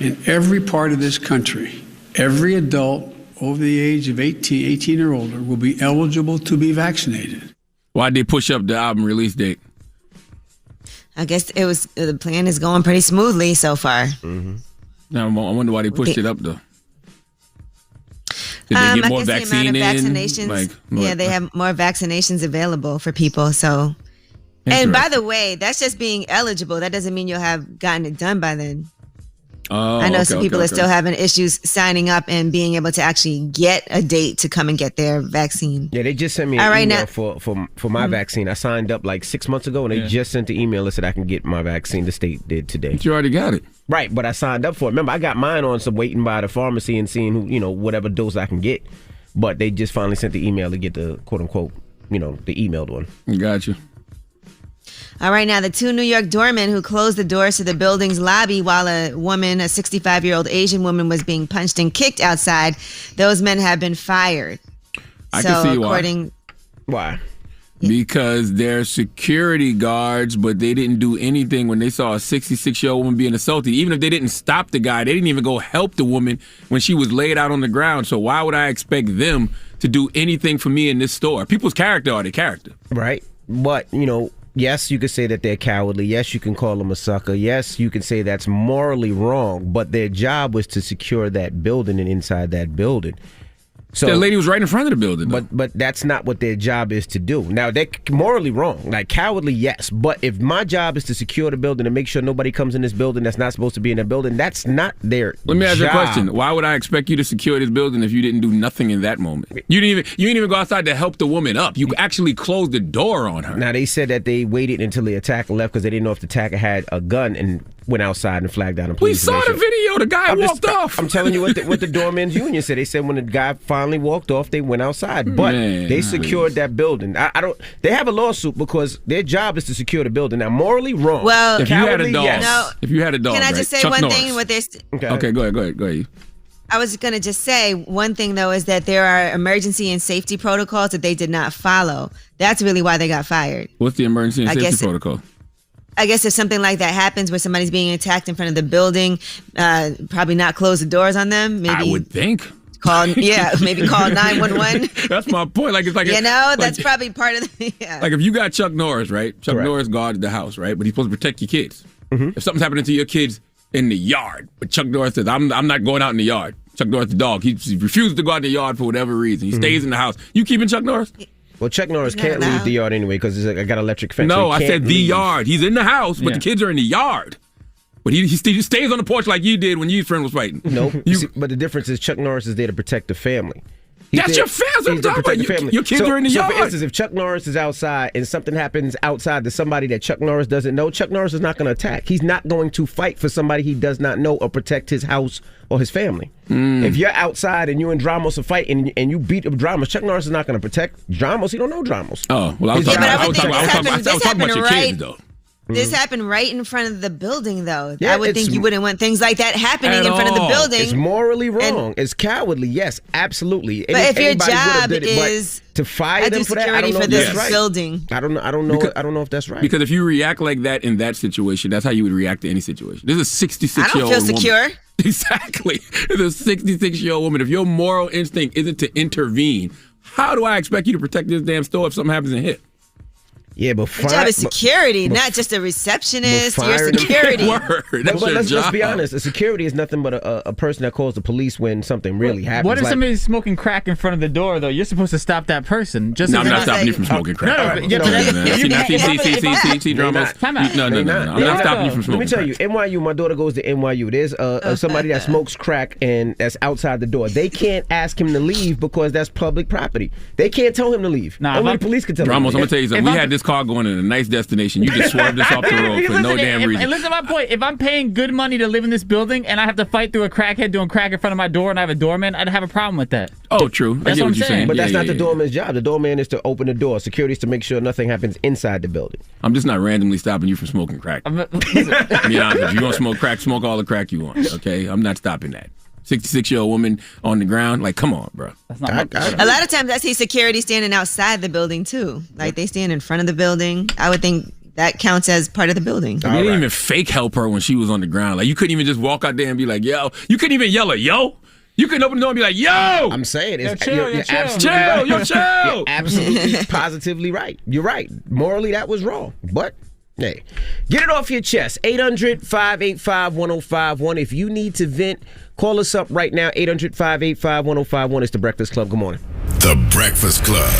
In every part of this country, every adult over the age of 18 or older will be eligible to be vaccinated. Why'd they push up the album release date? I guess the plan is going pretty smoothly so far. Mm-hmm. Now, I wonder why they pushed it up, though. Did they get more vaccine the amount of in? vaccinations. They have more vaccinations available for people. So, and by the way, that's just being eligible. That doesn't mean you'll have gotten it done by then. Oh, I know some people are still having issues signing up and being able to actually get a date to come and get their vaccine. Yeah, they just sent me an email for my vaccine. I signed up like 6 months ago, and they just sent the email that said I can get my vaccine. The state did today. But you already got it. Right, but I signed up for it. Remember, I got mine on some waiting by the pharmacy and seeing who, whatever dose I can get. But they just finally sent the email to get the quote unquote, the emailed one. Gotcha. All right, now the 2 New York doormen who closed the doors to the building's lobby while a 65-year-old Asian woman was being punched and kicked outside, those men have been fired. I can see why. Because they're security guards, but they didn't do anything when they saw a 66-year-old woman being assaulted. Even if they didn't stop the guy, they didn't even go help the woman when she was laid out on the ground. So why would I expect them to do anything for me in this store? People's character are their character. Right. But, yes, you could say that they're cowardly. Yes, you can call them a sucker. Yes, you can say that's morally wrong. But their job was to secure that building and inside that building. So the lady was right in front of the building, though. But that's not what their job is to do. Now, they're morally wrong. Like, cowardly, yes. But if my job is to secure the building and make sure nobody comes in this building that's not supposed to be in that building, that's not their job. Let me ask you a question. Why would I expect you to secure this building if you didn't do nothing in that moment? You didn't even go outside to help the woman up. You actually closed the door on her. Now, they said that they waited until the attacker left because they didn't know if the attacker had a gun and went outside and flagged down the police. We saw the video. The guy walked off. I'm telling you what the doormen's union said. They said when the guy finally walked off, they went outside. But they secured that building. They have a lawsuit because their job is to secure the building. Now, morally wrong. Well, if you had a dog, can I just say Chuck one Norris. thing with this? Okay, go ahead. I was going to just say one thing, though, is that there are emergency and safety protocols that they did not follow. That's really why they got fired. What's the emergency and safety protocol? I guess if something like that happens where somebody's being attacked in front of the building, probably not close the doors on them. Maybe I would think. Maybe call 911. That's my point. That's probably part of the. Yeah. Like if you got Chuck Norris, right? Chuck Norris guards the house, right? But he's supposed to protect your kids. Mm-hmm. If something's happening to your kids in the yard, but Chuck Norris says, I'm not going out in the yard. Chuck Norris, the dog, he refuses to go out in the yard for whatever reason. He stays in the house. You keeping Chuck Norris? Well, Chuck Norris can't leave the yard anyway because I got electric fence. No, so I said the yard. He's in the house, but the kids are in the yard. But he stays on the porch like you did when your friend was fighting. No, but the difference is Chuck Norris is there to protect the family. That's your family. Your kids are in the yard. So, for instance, if Chuck Norris is outside and something happens outside to somebody that Chuck Norris doesn't know, Chuck Norris is not going to attack. He's not going to fight for somebody he does not know or protect his house or his family. If you're outside and you and Dramos are fighting and you beat up Dramos, Chuck Norris is not going to protect Dramos. He don't know Dramos. Oh, well, I was talking about your kids, though. This happened right in front of the building, though. Yeah, I would think you wouldn't want things like that happening in front of the building. It's morally wrong. It's cowardly. Yes, absolutely. But if your job is to fire them for that, I don't know if that's right. Building. I don't know if that's right. Because if you react like that in that situation, that's how you would react to any situation. This is a 66-year-old woman. I don't feel secure. Exactly. It's a 66-year-old woman. If your moral instinct isn't to intervene, how do I expect you to protect this damn store if something happens and hit? Yeah, but your job is security, not just a receptionist. You're security. But let's be honest. A security is nothing but a person that calls the police when something really happens. What if somebody's smoking crack in front of the door, though? You're supposed to stop that person. I'm not stopping you from smoking crack. See, Dramos. I'm not stopping you from smoking crack. Let me tell you, NYU, my daughter goes to NYU. There's somebody that smokes crack and that's outside the door. They can't ask him to leave because that's public property. They can't tell him to leave. Only the police can tell him. Dramos, I'm going to tell you something. We had this car going in a nice destination. You just swerved us off the road for no damn reason. And listen to my point. If I'm paying good money to live in this building and I have to fight through a crackhead doing crack in front of my door and I have a doorman, I'd have a problem with that. Oh, true. That's what I'm saying. But that's not the doorman's job. The doorman is to open the door. Security is to make sure nothing happens inside the building. I'm just not randomly stopping you from smoking crack. Be honest with you. If you're going to smoke crack, smoke all the crack you want, okay? I'm not stopping that. 66-year-old woman on the ground, like, come on, bro. A lot of times I see security standing outside the building, too. Like, they stand in front of the building. I would think that counts as part of the building. They didn't even fake help her when she was on the ground. Like, you couldn't even just walk out there and be like, yo. You couldn't even yell at yo. You couldn't open the door and be like, yo. I'm saying, you're absolutely right. Chill. You're absolutely positively right. You're right. Morally, that was wrong. But, hey, get it off your chest. 800-585-1051. If you need to vent, call us up right now. 800-585-1051. It's The Breakfast Club. Good morning. The Breakfast Club.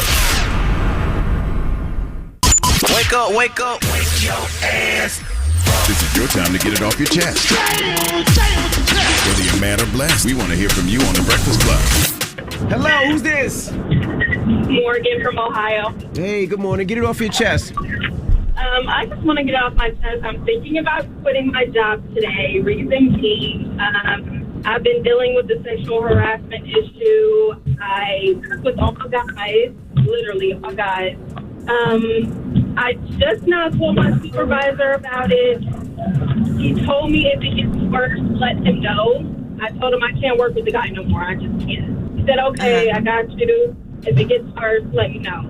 Wake up, wake up. Wake your ass. This is your time to get it off your chest. Whether you're mad or blessed, we want to hear from you on The Breakfast Club. Hello, who's this? Morgan from Ohio. Hey, good morning. Get it off your chest. I just want to get off my chest. I'm thinking about quitting my job today. Reason being, I've been dealing with the sexual harassment issue. I work with all guys, literally all guys. I just now told my supervisor about it. He told me if it gets worse, let him know. I told him I can't work with the guy no more. I just can't. He said, okay, I got you. If it gets worse, let me know.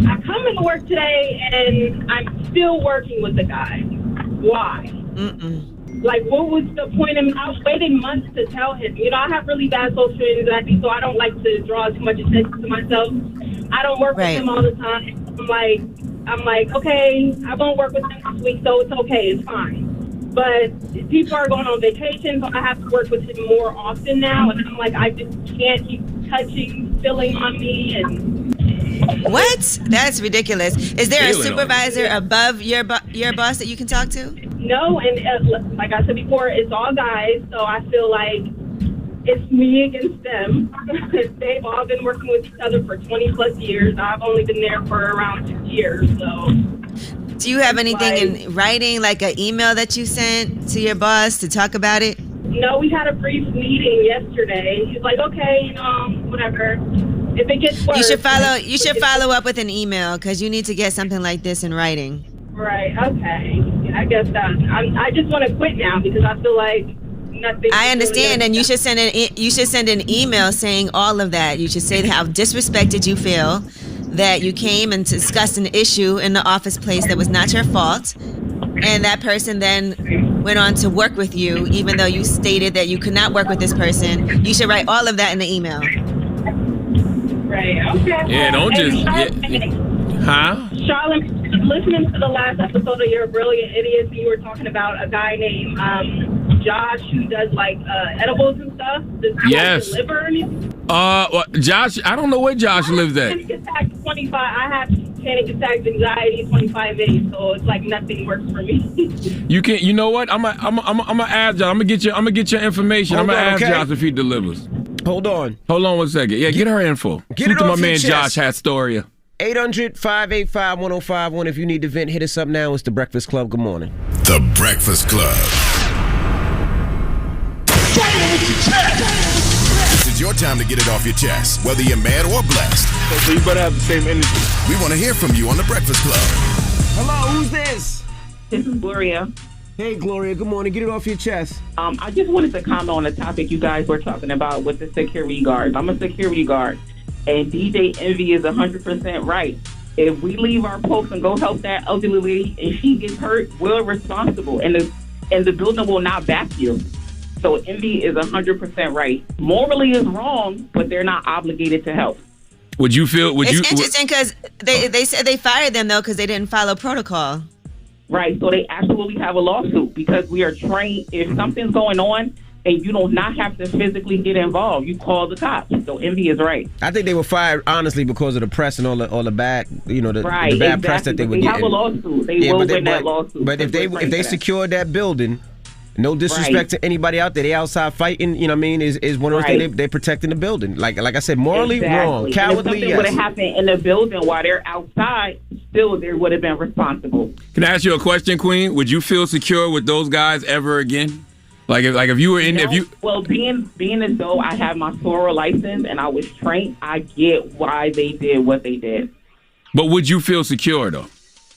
I come into work today, and I'm still working with the guy. Why? Like, what was the point of I was waiting months to tell him? You know, I have really bad social anxiety, so I don't like to draw too much attention to myself. I don't work with him all the time. I'm like, okay, I won't work with him this week, so it's okay, it's fine. But people are going on vacation, so I have to work with him more often now, and I'm like, I just can't keep touching, filling on me, and... What? That's ridiculous. Is there a supervisor above your boss that you can talk to? No, and like I said before, it's all guys, so I feel like it's me against them. They've all been working with each other for 20 plus years. I've only been there for around 6 years, so. Do you have anything in writing, like an email that you sent to your boss to talk about it? No, we had a brief meeting yesterday. He's like, okay, whatever. If it gets worse. You should follow up with an email because you need to get something like this in writing. Right, okay. Yeah, I guess that. I just want to quit now because I feel like nothing. I understand, and you should send an email saying all of that. You should say how disrespected you feel, that you came and discussed an issue in the office place that was not your fault, and that person then went on to work with you, even though you stated that you could not work with this person. You should write all of that in the email. Right, okay. Yeah, don't just... Huh? Charlamagne, listening to the last episode of You're a Brilliant Idiot, you were talking about a guy named Josh who does like edibles and stuff. Does he deliver or anything? Josh, I don't know where Josh lives at. Panic attack 25. I have panic attacks, anxiety 25 days, so it's like nothing works for me. You can't. You know what? I'm gonna ask Josh. I'm gonna get your information. I'm gonna ask Josh if he delivers. Hold on 1 second. Yeah, get her info. Get it to off my man your chest. Josh Hastoria. 800-585-1051. If you need to vent, hit us up now. It's The Breakfast Club. Good morning. The Breakfast Club. This is your time to get it off your chest, whether you're mad or blessed. So you better have the same energy. We want to hear from you on The Breakfast Club. Hello, who's this? This is Gloria. Hey, Gloria. Good morning. Get it off your chest. I just wanted to comment on the topic you guys were talking about with the security guards. I'm a security guard, and DJ Envy is 100% right. If we leave our post and go help that elderly lady and she gets hurt, we're responsible, and the building will not back you. So Envy is 100% right. Morally is wrong, but they're not obligated to help. It's interesting because they said they fired them though because they didn't follow protocol. Right, so they absolutely have a lawsuit because we are trained. If something's going on and you do not have to physically get involved, you call the cops. So Envy is right. I think they were fired honestly because of the press and all the bad, the bad press that they were getting. They have a lawsuit. They will win that lawsuit. But if they secured that building, no disrespect to anybody out there, they outside fighting. You know what I mean? Is one of those things they're protecting the building. Like I said, morally wrong, cowardly. If something would have happened in the building while they're outside, still they would have been responsible. Can I ask you a question, Queen? Would you feel secure with those guys ever again? Like if you were in, Well, being as though I have my SORA license and I was trained, I get why they did what they did. But would you feel secure though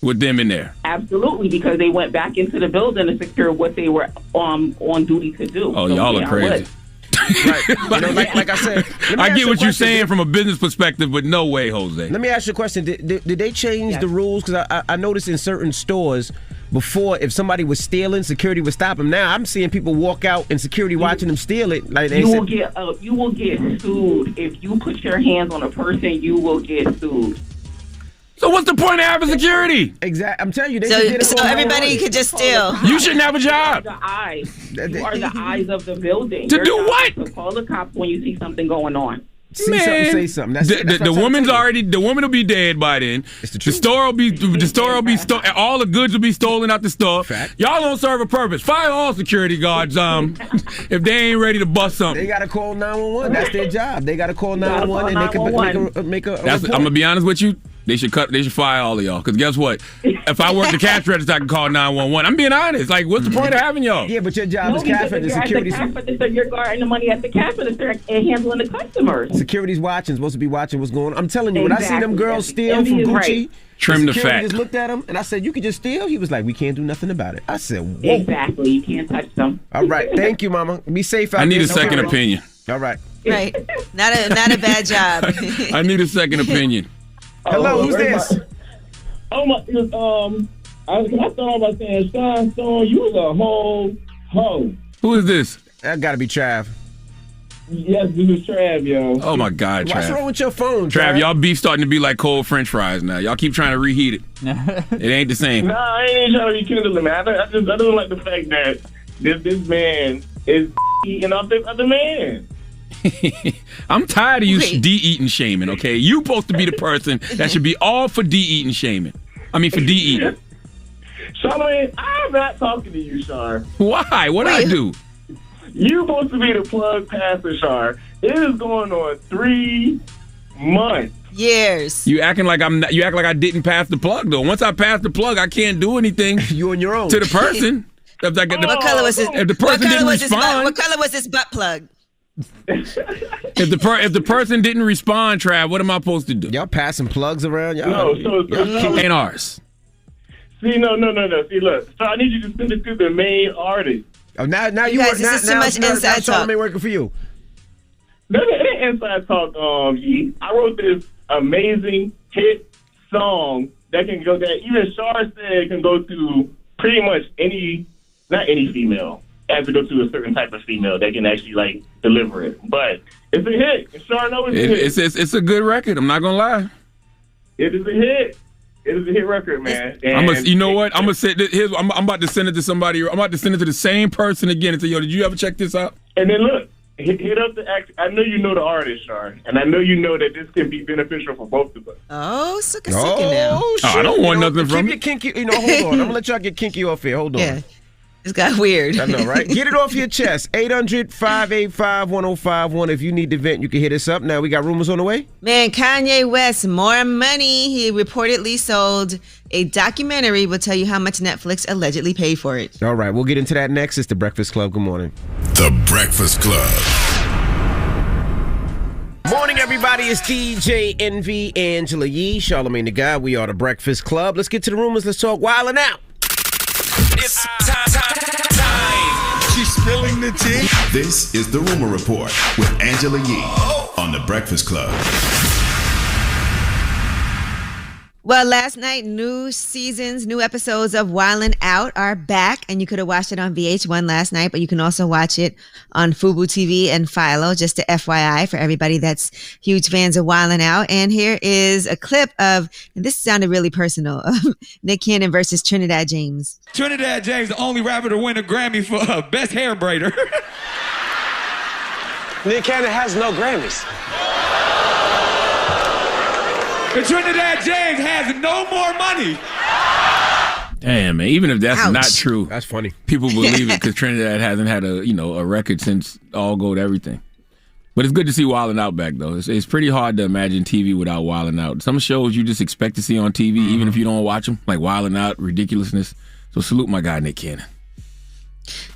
with them in there? Absolutely, because they went back into the building to secure what they were on duty to do. Oh, so, y'all are crazy. Right. You know, like I said, I get what you're saying from a business perspective, but no way, Jose. Let me ask you a question. Did they change the rules? Because I noticed in certain stores before, if somebody was stealing, security would stop them. Now I'm seeing people walk out and security watching them steal it. Like you will get sued if you put your hands on a person. You will get sued. So what's the point of having security? Exactly. I'm telling you. So everybody could just steal. You shouldn't have a job. You are the eyes of the building. To do what? To call the cops when you see something going on. See something, say something. That's the woman's already. The woman will be dead by then. The store will be. All the goods will be stolen out the store. Y'all don't serve a purpose. Fire all security guards. If they ain't ready to bust something, they gotta call 911. That's their job. They gotta call 911 and they can make a I'm gonna be honest with you. They should fire all of y'all. Because guess what? If I work the cash register, I can call 911. I'm being honest. Like, what's the point of having y'all? Yeah, but your job is cash register. Security. You're guarding the money at the cash register and handling the customers. Security's watching. Supposed to be watching what's going on. I'm telling you, when I see them girls steal from Gucci, trim the fat. Just looked at him and I said, "You could just steal." He was like, "We can't do nothing about it." I said, "Whoa." Exactly. You can't touch them. All right. Thank you, Mama. Be safe out there. I need a second opinion. All right. Right. Not a bad job. I need a second opinion. Hello, who's this? Oh my! I started off by saying, Sean Stone, you was a whole hoe. Who is this? That gotta be Trav. Yes, this is Trav, yo. Oh my God, Trav. What's wrong with your phone, Trav? Y'all beef starting to be like cold French fries now. Y'all keep trying to reheat it. It ain't the same. Nah, I ain't trying to rekindle it, man. I don't like the fact that this man is eating off this other man. I'm tired of you de-eating shaming, okay? You supposed to be the person that should be all for de-eating shaming. I mean, for de-eating. Charlamagne, I'm not talking to you, Char. Why? What'd I do? You supposed to be the plug passer, Char. It is going on 3 months. Years. You acting like you act like I didn't pass the plug though. Once I pass the plug, I can't do anything. You on your own. To the person. What color was his? If the person didn't respond. What color was his butt plug? If the person didn't respond, Trav, what am I supposed to do? Y'all passing plugs around? Y'all ain't ours. See, no. See, look. So I need you to send it to the main artist. Oh, now you guys, this is too much inside talk. Charlamagne working for you. No, it ain't inside talk. I wrote this amazing hit song that even Char said can go to pretty much not any female. Has to go to a certain type of female that can actually like deliver it. But it's a hit. And Char knows it's a hit. It's a good record. I'm not gonna lie. It is a hit. It is a hit record, man. You know what? I'm gonna say this. I'm about to send it to somebody. I'm about to send it to the same person again and say, "Yo, did you ever check this out?" And then look, hit up the act. I know you know the artist, Char, and I know you know that this can be beneficial for both of us. Oh, sucker now. I don't want nothing from you. Keep your kinky. Hold on. I'm gonna let y'all get kinky off here. Hold on. Yeah. It's got weird. I know, right? Get it off your chest. 800-585-1051. If you need to vent, you can hit us up. Now we got rumors on the way. Man, Kanye West, more money. He reportedly sold a documentary. We'll tell you how much Netflix allegedly paid for it. All right, we'll get into that next. It's The Breakfast Club. Good morning. The Breakfast Club. Morning, everybody. It's DJ Envy, Angela Yee, Charlamagne the Guy. We are The Breakfast Club. Let's get to the rumors. Let's talk wildin' out. It's time. She's spilling the tea. This is the Rumor Report with Angela Yee on The Breakfast Club. Well, last night, new episodes of Wildin' Out are back, and you could have watched it on VH1 last night, but you can also watch it on Fubo TV and Philo, just a FYI for everybody that's huge fans of Wildin' Out. And here is a clip of, and this sounded really personal, of Nick Cannon versus Trinidad James. Trinidad James, the only rapper to win a Grammy for Best Hair Braider. Nick Cannon has no Grammys. And Trinidad James has no more money. Damn, man. Even if that's not true, that's funny. People believe it because Trinidad hasn't had a record since All Gold Everything. But it's good to see Wildin' Out back though. It's pretty hard to imagine TV without Wildin' Out. Some shows you just expect to see on TV, even if you don't watch them, like Wildin' Out, Ridiculousness. So salute my guy Nick Cannon.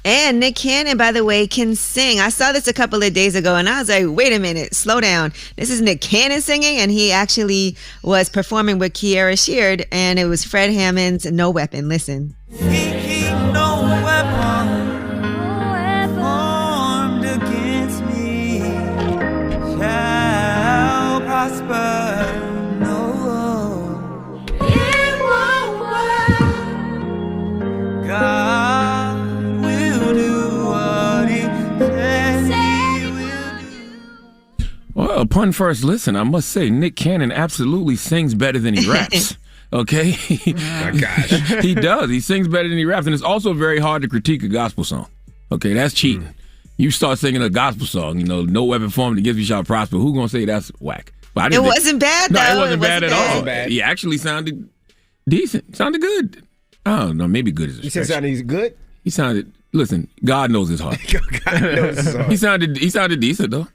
And Nick Cannon, by the way, can sing. I saw this a couple of days ago, and I was like, wait a minute, slow down. This is Nick Cannon singing, and he actually was performing with Kiara Sheard, and it was Fred Hammond's No Weapon. Listen. No weapon formed against me upon first listen, I must say Nick Cannon absolutely sings better than he raps. Okay? My gosh. He does. He sings better than he raps. And it's also very hard to critique a gospel song. Okay, that's cheating. You start singing a gospel song, no weapon formed against you shall prosper. Who gonna say that's whack? But It wasn't bad, though. No, it wasn't bad at all. Bad. He actually sounded decent. Sounded good. I don't know. Maybe good is a You said stretch. sounded good? He sounded. Listen, God knows his heart. God knows his heart. He sounded decent though.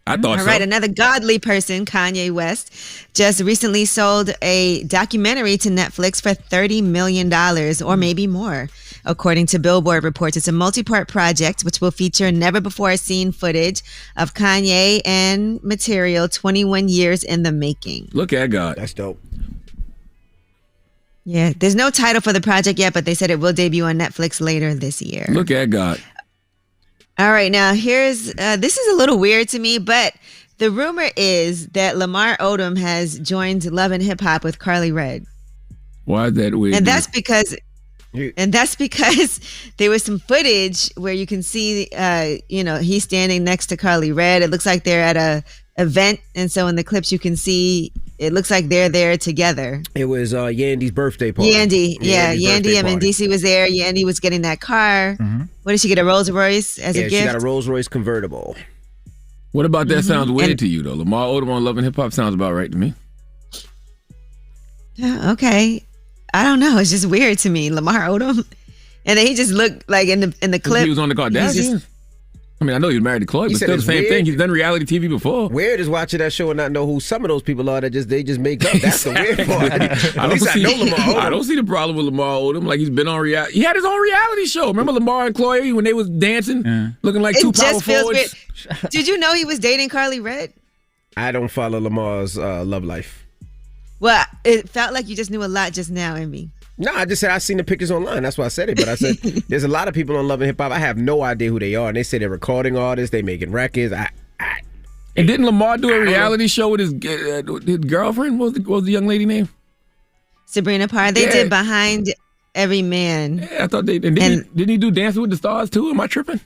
I thought All so. right, another godly person, Kanye West, just recently sold a documentary to Netflix for $30 million or maybe more. According to Billboard reports, it's a multi-part project which will feature never-before-seen footage of Kanye and material 21 years in the making. Look at God. That's dope. Yeah, there's no title for the project yet, but they said it will debut on Netflix later this year. Look at God. All right, now here's this is a little weird to me, but the rumor is that Lamar Odom has joined Love and Hip Hop with Carly Red, Why is that weird? and that's because there was some footage where you can see, he's standing next to Carly Red. It looks like they're at a event, and so in the clips you can see it looks like they're there together. It was Yandy's birthday party. Yandy, birthday I mean, party. DC was there. Yandy was getting that car. What did she get? A Rolls Royce as a gift? She got a Rolls Royce convertible. What about that sounds weird And- to you though? Lamar Odom on Love and Hip Hop sounds about right to me. Yeah, okay. I don't know. It's just weird to me. Lamar Odom, and then he just looked like in the clip. He was on the Kardashians. I mean, I know he was married to Khloe, You but said still the it's same weird? thing. He's done reality TV before. Weird is watching that show and not know who some of those people are that they just make up. That's the weird part. I At least I know Lamar Odom. I don't see the problem with Lamar Odom. Like he's been on reality. He had his own reality show. Remember Lamar and Khloe when they was dancing, looking like two power forwards. weird. Did you know he was dating Carly Red? I don't follow Lamar's love life. Well, it felt like you just knew a lot just now, Emmy. No, I just said I seen the pictures online. That's why I said it. But I said there's a lot of people on Love and Hip Hop. I have no idea who they are, and they say they're recording artists. They making records. And didn't Lamar do a reality show with his girlfriend? What was the young lady name? Sabrina Parr. They Yeah. did Behind Every Man. Yeah, I thought they didn't he do Dancing with the Stars too? Am I tripping?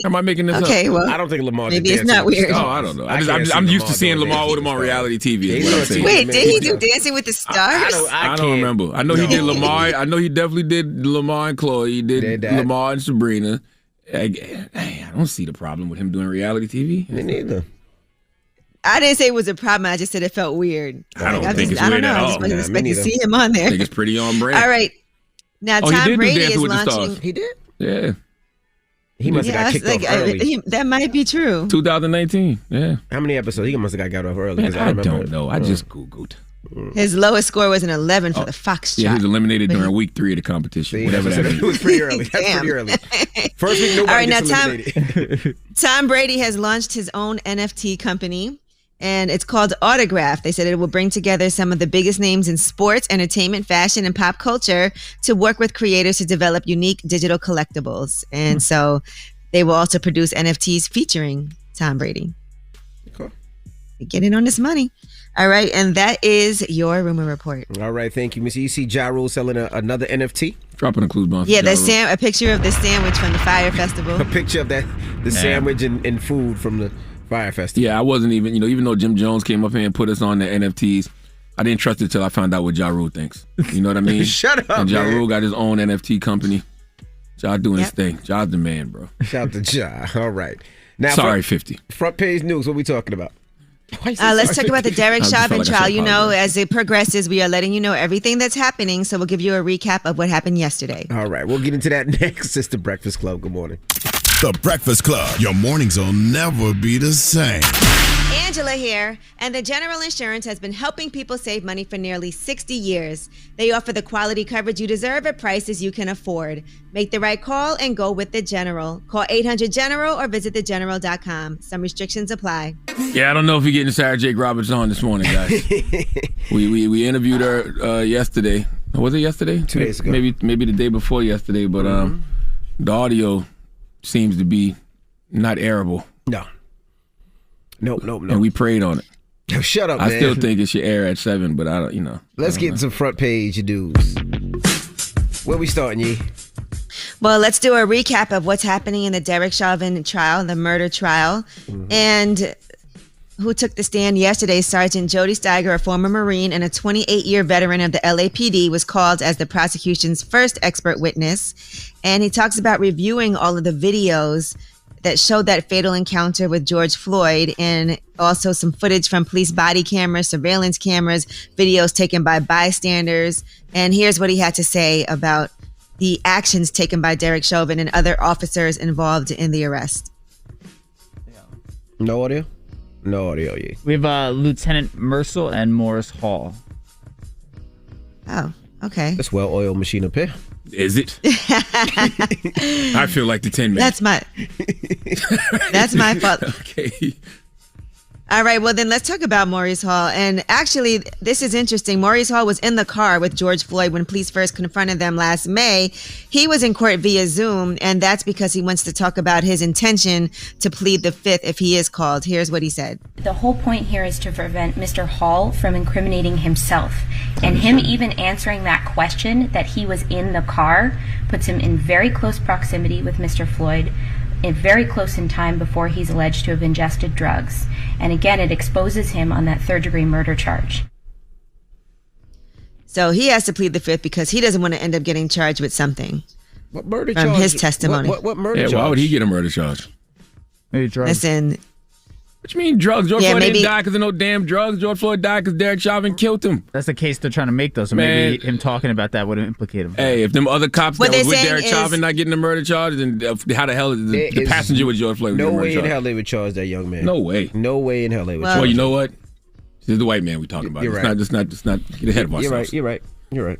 Or am I making this up? Okay, well, I don't think Lamar. maybe did it's Dancing not with the weird. Stars. Oh, I don't know. I can't I'm see used to seeing doing Lamar Dancing Odom on with the reality TV. Yeah, Is what I'm saying. Wait, did he do Dancing with the Stars? I don't remember. I know he did Lamar. I know he definitely did Lamar and Khloe. He did Lamar and Sabrina. I don't see the problem with him doing reality TV. Me neither. I didn't say it was a problem. I just said it felt weird. I don't Like, think it's I don't weird know. at I all. just wasn't Nah, me expecting to neither. see him on there. I think it's pretty on brand. All right. Now, Oh, he Tom did do Brady Dancing is with the launching. Stars. He did. Yeah. He must have got kicked off early. That might be true. 2019. Yeah. How many episodes? He must have got off early. Man, 'cause I remember don't it. know. I just Googled. His lowest score was an 11 for the Fox Yeah, he chart. was eliminated during week 3 of the competition. See, whatever that it is. was pretty early. That's Damn. pretty early. First week, nobody All right, gets now, eliminated. Tom Brady has launched his own NFT company, and it's called Autograph. They said it will bring together some of the biggest names in sports, entertainment, fashion, and pop culture to work with creators to develop unique digital collectibles. And so they will also produce NFTs featuring Tom Brady. Cool. Get in on this money. All right, and that is your rumor report. All right, thank you, Missy. You see Ja Rule selling another NFT? Dropping a clues bomb. Yeah, a picture of the sandwich from the Fire Festival. A picture of the sandwich and food from the Fire Festival. Yeah, I wasn't even, even though Jim Jones came up here and put us on the NFTs, I didn't trust it till I found out what Ja Rule thinks. You know what I mean? Shut up, And Ja man. Rule got his own NFT company. Ja doing his thing. Ja's the man, bro. Shout out to Ja. All right. Now, Sorry, 50. Front page news. What we talking about? Let's talk about the Derek I just felt Chauvin like I trial. should You know, apologize. as it progresses, we are letting you know everything that's happening. So we'll give you a recap of what happened yesterday. All right, we'll get into that next. It's the Breakfast Club. Good morning. The Breakfast Club. Your mornings will never be the same. Angela here, and the General Insurance has been helping people save money for nearly 60 years. They offer the quality coverage you deserve at prices you can afford. Make the right call and go with the General. Call 800-GENERAL or visit thegeneral.com. Some restrictions apply. Yeah, I don't know if you're getting Sarah Jake Roberts on this morning, guys. we interviewed her yesterday. Was it yesterday? 2 days ago. Maybe the day before yesterday, but the audio seems to be not airable. No. Nope. And we prayed on it. Shut up, I man. still think it should air at 7, but I don't, Let's get into front page news. Where we starting, Yee? Well, let's do a recap of what's happening in the Derek Chauvin trial, the murder trial. And who took the stand yesterday, Sergeant Jody Steiger, a former Marine and a 28-year veteran of the LAPD, was called as the prosecution's first expert witness. And he talks about reviewing all of the videos that showed that fatal encounter with George Floyd, and also some footage from police body cameras, surveillance cameras, videos taken by bystanders. And here's what he had to say about the actions taken by Derek Chauvin and other officers involved in the arrest. No audio? No audio, yeah. We have Lieutenant Mercel and Morris Hall. Oh, okay. That's well-oiled machine up here. Is it? I feel like the 10 man. That's my fault. Okay. All right, well then let's talk about Maurice Hall. And actually, this is interesting. Maurice Hall was in the car with George Floyd when police first confronted them last May. He was in court via Zoom, and that's because he wants to talk about his intention to plead the fifth if he is called. Here's what he said. The whole point here is to prevent Mr. Hall from incriminating himself. And him even answering that question that he was in the car puts him in very close proximity with Mr. Floyd, very close in time before he's alleged to have ingested drugs. And again, it exposes him on that third-degree murder charge. So he has to plead the fifth because he doesn't want to end up getting charged with something. What murder from charge? His testimony. What murder charge? Why would he get a murder charge? Maybe drugs. Listen. What you mean drugs? George Floyd didn't die because of no damn drugs. George Floyd died because Derek Chauvin killed him. That's the case they're trying to make, though. So maybe him talking about that would implicate him. Hey, if them other cops that was with Derek Chauvin not getting a murder charge, then how the hell is the passenger with George Floyd? No get a murder way in charge? hell they would charge that young man. No way. No way in hell they would charge Well, you him. know what? This is the white man we're talking about. You're It's right. not get ahead of ourselves. You're right.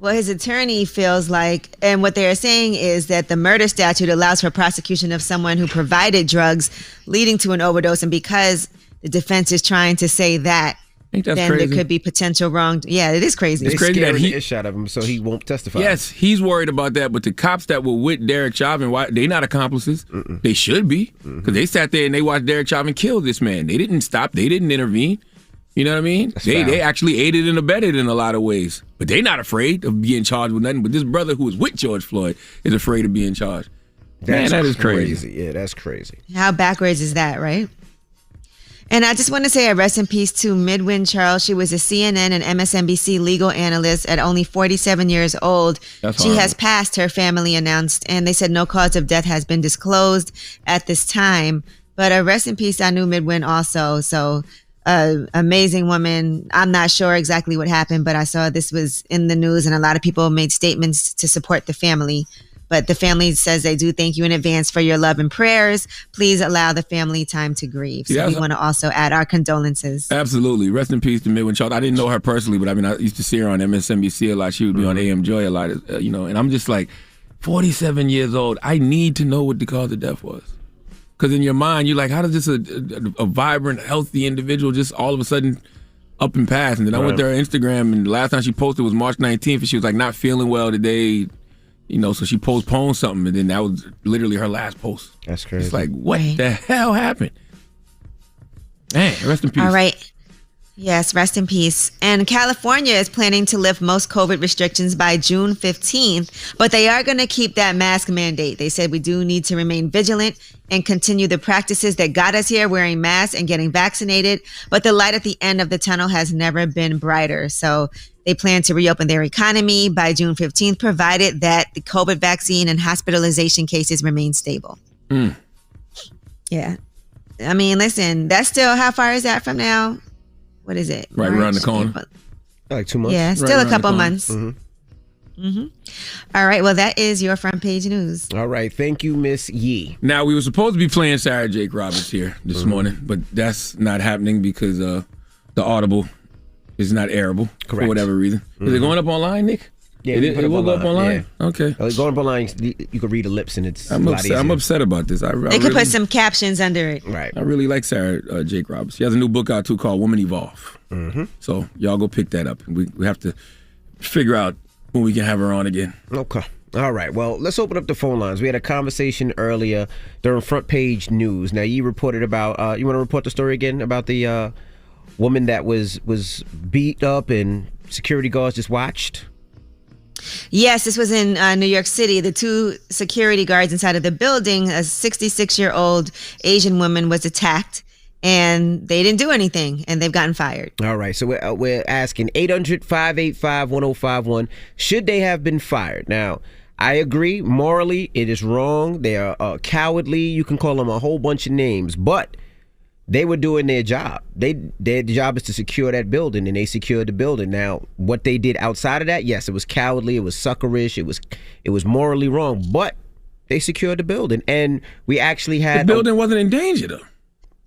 Well, his attorney feels like, and what they're saying is that the murder statute allows for prosecution of someone who provided drugs leading to an overdose. And because the defense is trying to say that, Ain't that then crazy? there could be potential wrong. Yeah, it is crazy. It's crazy that he shot of him, so he won't testify. Yes, he's worried about that, but the cops that were with Derek Chauvin, why they not accomplices? They should be, because they sat there and they watched Derek Chauvin kill this man. They didn't stop. They didn't intervene. You know what I mean? They actually aided and abetted in a lot of ways, but they not afraid of being charged with nothing. But this brother who was with George Floyd is afraid of being charged. Man, that is crazy. Yeah, that's crazy. How backwards is that, right? And I just want to say a rest in peace to Midwin Charles. She was a CNN and MSNBC legal analyst at only 47 years old. That's she horrible. has passed, her family announced, and they said no cause of death has been disclosed at this time. But a rest in peace, I knew Midwin also. So amazing woman. I'm not sure exactly what happened, but I saw this was in the news and a lot of people made statements to support the family. But the family says they do thank you in advance for your love and prayers. Please allow the family time to grieve. So we want to also add our condolences. Absolutely. Rest in peace to Midwin Charles. I didn't know her personally, but I mean, I used to see her on MSNBC a lot. She would be on AM Joy a lot, and I'm just like, 47 years old. I need to know what the cause of death was. Because in your mind, you're like, how does this a vibrant, healthy individual just all of a sudden up and pass? And then I went to her Instagram, and the last time she posted was March 19th, and she was like, not feeling well today. So she postponed something, and then that was literally her last post. That's crazy. It's like, what the hell happened? Man, rest in peace. All right. Yes, rest in peace. And California is planning to lift most COVID restrictions by June 15th, but they are going to keep that mask mandate. They said we do need to remain vigilant and continue the practices that got us here, wearing masks and getting vaccinated. But the light at the end of the tunnel has never been brighter. So they plan to reopen their economy by June 15th, provided that the COVID vaccine and hospitalization cases remain stable. Yeah. I mean, listen, that's still, how far is that from now? What is it? Right around the corner. Like 2 months. Yeah, still a couple months. All right. Well, that is your front page news. All right. Thank you, Miss Yee. Now, we were supposed to be playing Sarah Jake Roberts here this morning, but that's not happening because the Audible is not airable for whatever reason. Is it going up online, Nick? Yeah, it will go up online? Yeah. Okay. Going up online, you can read the lips, and it's I'm a lot upset. easier. I'm upset about this. They could put some captions under it. Right. I really like Sarah Jake Roberts. She has a new book out too called Woman Evolve. So y'all go pick that up. We have to figure out when we can have her on again. Okay. All right. Well, let's open up the phone lines. We had a conversation earlier during front page news. Now, you reported about. You want to report the story again about the woman that was beat up and security guards just watched? Yes, this was in New York City. The two security guards inside of the building, a 66-year-old Asian woman was attacked, and they didn't do anything, and they've gotten fired. All right, so we're asking 800-585-1051, should they have been fired? Now, I agree, morally, it is wrong. They are cowardly. You can call them a whole bunch of names, but they were doing their job. Their job is to secure that building, and they secured the building. Now, what they did outside of that, yes, it was cowardly, it was suckerish, it was morally wrong, but they secured the building, and we actually had... The building wasn't in danger, though.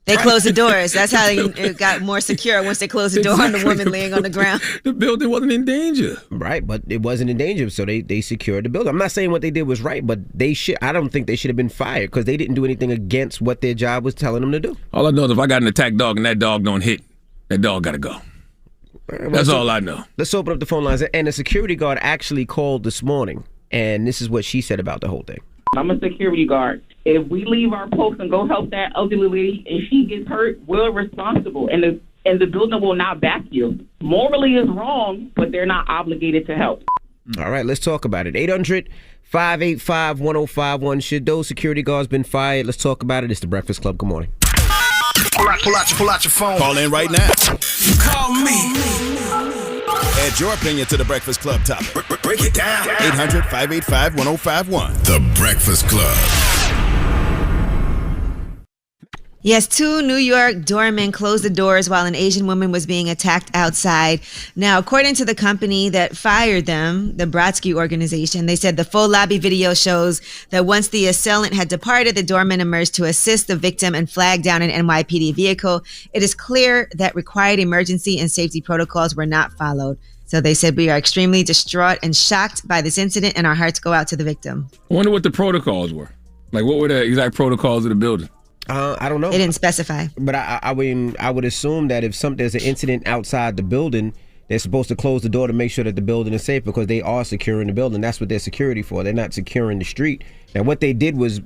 They closed the doors. That's how it got more secure once they closed the door on the woman laying on the ground. The building wasn't in danger. Right, but it wasn't in danger, so they secured the building. I'm not saying what they did was right, but I don't think they should have been fired because they didn't do anything against what their job was telling them to do. All I know is if I got an attack dog and that dog don't hit, that dog got to go. That's all I know. Let's open up the phone lines. And a security guard actually called this morning, and this is what she said about the whole thing. I'm a security guard. If we leave our post and go help that elderly lady and she gets hurt, we're responsible, and the building will not back you. Morally is wrong, but they're not obligated to help. All right, let's talk about it. 800-585-1051. Should those security guards been fired? Let's talk about it. It's the Breakfast Club. Good morning. Pull out your phone. Call in right now. Call me. Add your opinion to the Breakfast Club topic. Break it down. 800-585-1051. The Breakfast Club. Yes, 2 New York doormen closed the doors while an Asian woman was being attacked outside. Now, according to the company that fired them, the Brodsky organization, they said the full lobby video shows that once the assailant had departed, the doormen emerged to assist the victim and flag down an NYPD vehicle. It is clear that required emergency and safety protocols were not followed. So they said, we are extremely distraught and shocked by this incident, and our hearts go out to the victim. I wonder what the protocols were. Like, what were the exact protocols of the building? I don't know. They didn't specify. But I would assume that if there's an incident outside the building, they're supposed to close the door to make sure that the building is safe because they are securing the building. That's what they're security for. They're not securing the street. Now, what they did was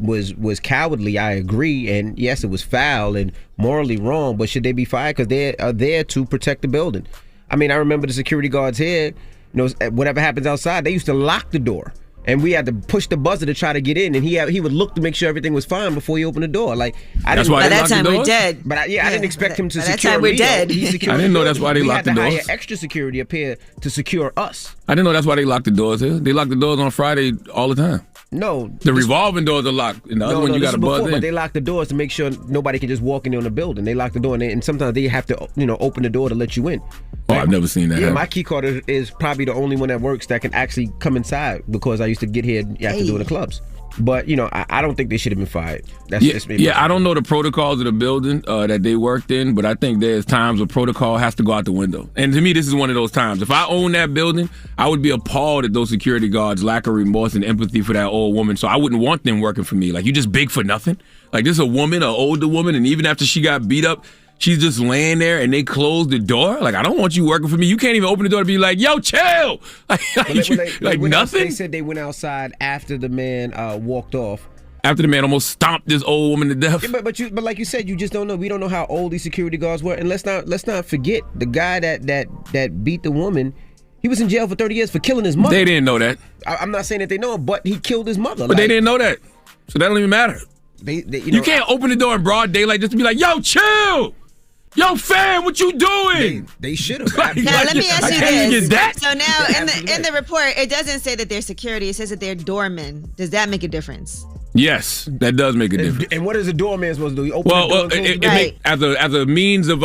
cowardly. I agree, and yes, it was foul and morally wrong. But should they be fired? Because they are there to protect the building. I mean, I remember the security guards here. You know, whatever happens outside, they used to lock the door. And we had to push the buzzer to try to get in, and he would look to make sure everything was fine before he opened the door. Like by that time we're dead. But I didn't expect him to by secure. That time we're dead. I didn't know that's why they locked the doors. We had to hire extra security up here to secure us. I didn't know that's why they locked the doors here. They lock the doors on Friday all the time. No, the revolving doors are locked. And the other one you got to buzz in. But they lock the doors to make sure nobody can just walk in on the building. They lock the door, and sometimes they have to open the door to let you in. Oh, I've never seen that. Yeah, my key card is probably the only one that works that can actually come inside because I used to get here after doing the clubs. But I don't think they should have been fired. That's just me. Yeah, I don't know the protocols of the building that they worked in, but I think there's times where protocol has to go out the window. And to me, this is one of those times. If I owned that building, I would be appalled at those security guards' lack of remorse and empathy for that old woman. So I wouldn't want them working for me. Like, you just big for nothing. Like, this is a woman, an older woman, and even after she got beat up, she's just laying there and they closed the door. Like, I don't want you working for me. You can't even open the door to be like, yo, chill. Like nothing. They said they went outside after the man walked off. After the man almost stomped this old woman to death. Yeah, but like you said, you just don't know. We don't know how old these security guards were. And let's not forget the guy that beat the woman. He was in jail for 30 years for killing his mother. They didn't know that. I'm not saying that they know it, but he killed his mother. But they didn't know that. So that don't even matter. You can't open the door in broad daylight just to be like, yo, chill. Yo, fam, what you doing? They should have. Now, let me ask you this. So now, in the report, it doesn't say that they're security. It says that they're doormen. Does that make a difference? Yes, that does make a difference. And what is a doorman supposed to do? You open the door and right. As a means of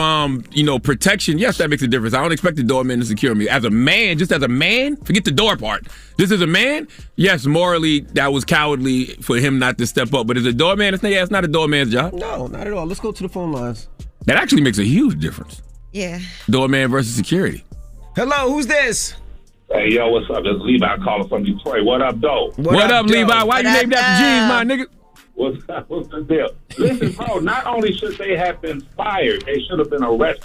protection, yes, that makes a difference. I don't expect the doorman to secure me. As a man, forget the door part. Just as a man, yes, morally that was cowardly for him not to step up. But as a doorman, it's not a doorman's job. No, not at all. Let's go to the phone lines. That actually makes a huge difference. Yeah. Doorman versus security. Hello, who's this? Hey, yo, what's up? This is Levi calling from Detroit. What up, though? What up, Levi? Why you named after G's, my nigga? What's the deal? Listen, bro, not only should they have been fired, they should have been arrested.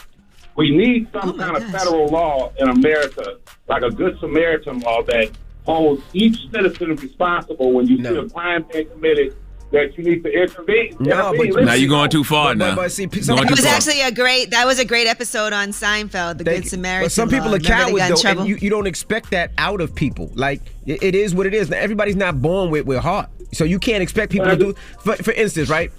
We need some kind of federal law in America, like a Good Samaritan law that holds each citizen responsible when you see a crime being committed, that you need to intervene. No, but now you're going too far now. But see, that was a great episode on Seinfeld, The Good Samaritan. But some people are cowards, though, and you don't expect that out of people. Like, it is what it is. Now, everybody's not born with heart. So you can't expect people to do, for instance, right?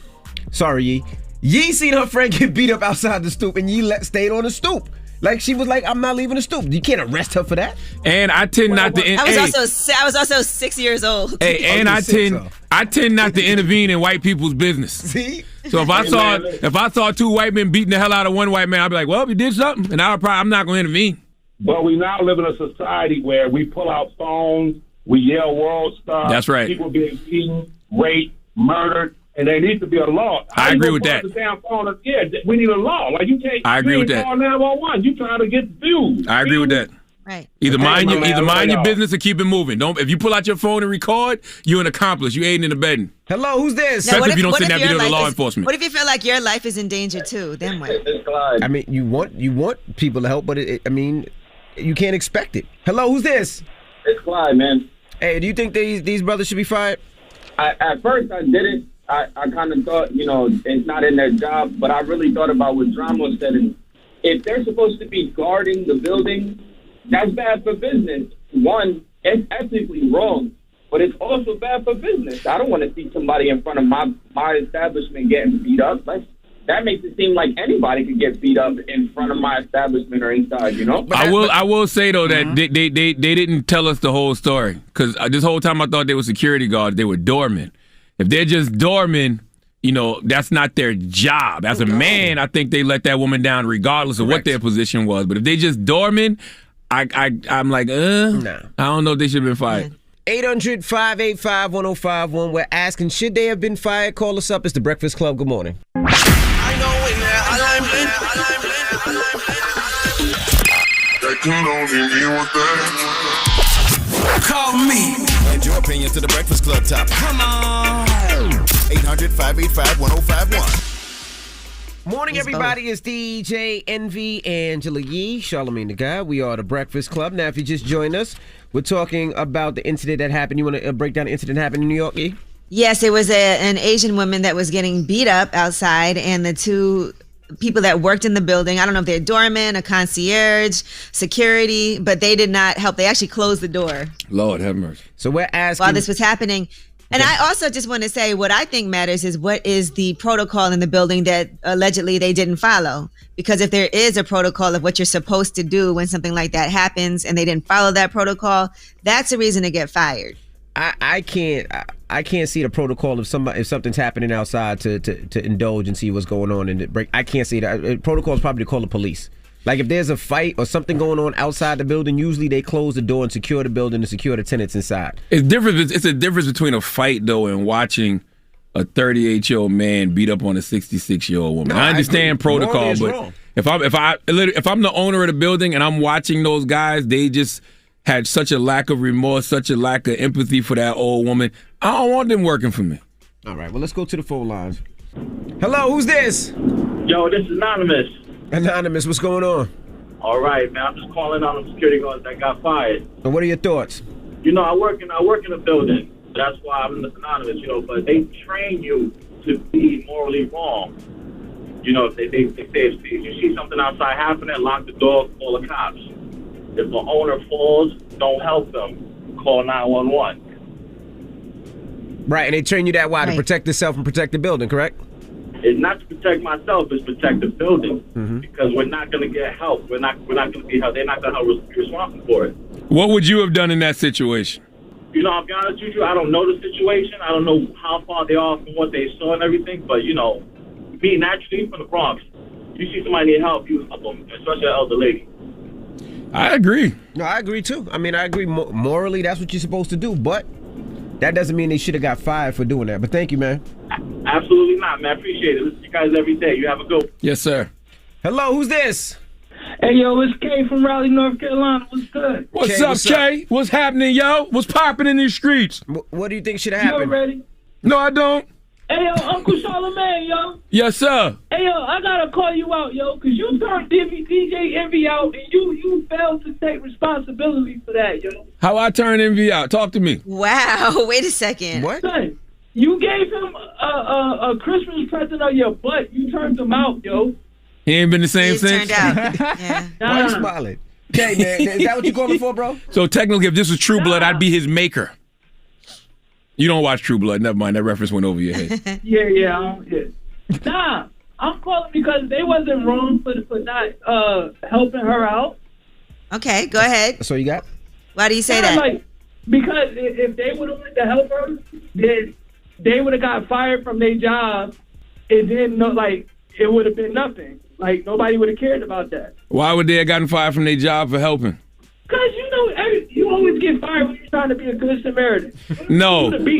Sorry, Yee. Yee seen her friend get beat up outside the stoop, and Yee stayed on the stoop. Like, she was like, I'm not leaving the stoop. You can't arrest her for that. And I tend not to. I was also 6 years old. Hey, and I tend not to intervene in white people's business. See? So if I saw two white men beating the hell out of one white man, I'd be like, well, you did something, and I'm not going to intervene. But we now live in a society where we pull out phones, we yell world stuff. That's right. People being beaten, raped, murdered, and there needs to be a law. I agree with that. The damn phone, yeah, we need a law. Like, you can't. I agree with that. Call 911. You trying to get views. I agree with that. Right. Either mind your business or keep it moving. If you pull out your phone and record, you're an accomplice. You aiding and abetting. Hello, who's this? Especially if you don't send that video to law enforcement. What if you feel like your life is in danger too? Then what? I mean, you want people to help, but you can't expect it. Hello, who's this? It's Clyde, man. Hey, do you think these brothers should be fired? At first, I didn't. I kind of thought, it's not in their job, but I really thought about what Drama said. And if they're supposed to be guarding the building, that's bad for business. One, it's ethically wrong, but it's also bad for business. I don't want to see somebody in front of my establishment getting beat up. That makes it seem like anybody could get beat up in front of my establishment or inside, I will say though that they didn't tell us the whole story, because this whole time I thought they were security guards. They were doormen. If they're just doormen, that's not their job. As a man, I think they let that woman down regardless of what their position was. But if they just doormen, I'm like, I don't know if they should have been fired. 800-585-1051. We're asking, should they have been fired? Call us up. It's the Breakfast Club. Good morning. Call me. And your opinions to the Breakfast Club topic. Come on. 800-585-1051. Morning, everybody. It's DJ Envy, Angela Yee, Charlamagne the Guy. We are the Breakfast Club. Now, if you just joined us, we're talking about the incident that happened. You want to break down the incident that happened in New York, Yee? Yes, it was an Asian woman that was getting beat up outside, and the two people that worked in the building, I don't know if they're doormen, a concierge, security, but they did not help. They actually closed the door. Lord have mercy. So we're asking, while this was happening. And I also just want to say, what I think matters is what is the protocol in the building that allegedly they didn't follow. Because if there is a protocol of what you're supposed to do when something like that happens and they didn't follow that protocol, that's a reason to get fired. I can't see the protocol if something's happening outside to indulge and see what's going on and break. I can't see that. Protocol is probably to call the police. Like, if there's a fight or something going on outside the building, usually they close the door and secure the building and secure the tenants inside. It's different. It's a difference between a fight though and watching a 38-year-old man beat up on a 66-year-old woman. I understand protocol, but if I'm the owner of the building and I'm watching those guys, they just had such a lack of remorse, such a lack of empathy for that old woman. I don't want them working for me. All right, well, let's go to the phone lines. Hello, who's this? Yo, this is Anonymous. Anonymous, what's going on? All right, man. I'm just calling on the security guards that got fired. And what are your thoughts? I work in a building. That's why I'm anonymous. But they train you to be morally wrong. If they say if you see something outside happening, lock the door, call the cops. If the owner falls, don't help them. Call 911. Right, and they train you that why? To protect yourself and protect the building, correct? It's not to protect myself, it's protect the building. Because we're not going to get help. We're not going to be helped. They're not going to be responsible for it. What would you have done in that situation? I'll be honest with you, I don't know the situation. I don't know how far they are from what they saw and everything. But, me naturally from the Bronx, you see somebody need help, you help them, especially an elder lady. I agree. No, I agree too. I mean, I agree morally, that's what you're supposed to do. But that doesn't mean they should have got fired for doing that. But thank you, man. Absolutely not, man. I appreciate it. Listen to you guys every day. You have a good one. Yes, sir. Hello, who's this? Hey, yo, it's Kay from Raleigh, North Carolina. What's good? What's up, Kay? What's happening, yo? What's popping in these streets? What do you think should have happened? You ready? No, I don't. Hey, yo, Uncle Charlamagne, yo. Yes, sir. Hey, yo, I gotta call you out, yo, because you turned DJ Envy out, and you failed to take responsibility for that, yo. How I turn Envy out? Talk to me. Wow, wait a second. What? Son, you gave him a Christmas present of your butt. You turned him out, yo. He ain't been the same since? Turned out. Yeah. Why you smiling? Okay, man, is that what you calling for, bro? So technically, if this was True Blood, I'd be his maker. You don't watch True Blood. Never mind. That reference went over your head. Yeah. Nah, I'm calling because they wasn't wrong for not helping her out. Okay, go ahead. So you got? Why do you say that? Like, because if they would have wanted to help her, then they would have got fired from their job, and then it would have been nothing. Like, nobody would have cared about that. Why would they have gotten fired from their job for helping? Because you always get fired when you're trying to be a good Samaritan. No, let me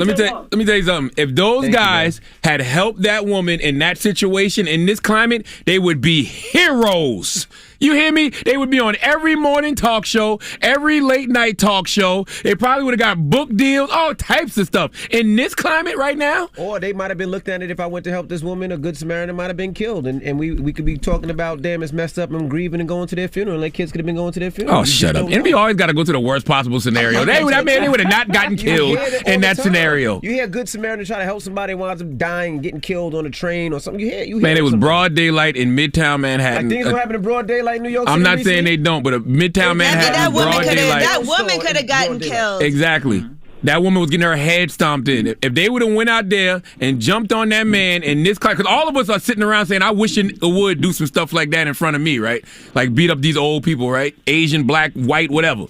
tell you something. If those guys had helped that woman in that situation, in this climate, they would be heroes. You hear me? They would be on every morning talk show, every late night talk show. They probably would have got book deals, all types of stuff. In this climate right now? Or they might have been looked at it if I went to help this woman, a good Samaritan might have been killed. And we could be talking about, damn, it's messed up and grieving and going to their funeral. And their kids could have been going to their funeral. Oh, shut up. Envy always got to go to the worst possible scenario. They would have not gotten killed in that scenario. You hear a good Samaritan try to help somebody winds up dying and getting killed on a train or something. You hear Man, it was broad daylight in Midtown Manhattan. Like things don't happen in broad daylight in New York City. I'm not saying they don't, but Midtown Manhattan, broad daylight. That woman could have gotten killed. Exactly. That woman was getting her head stomped in. If they would have went out there and jumped on that man in this car, because all of us are sitting around saying, I wish it would do some stuff like that in front of me, right? Like beat up these old people, right? Asian, black, white, whatever.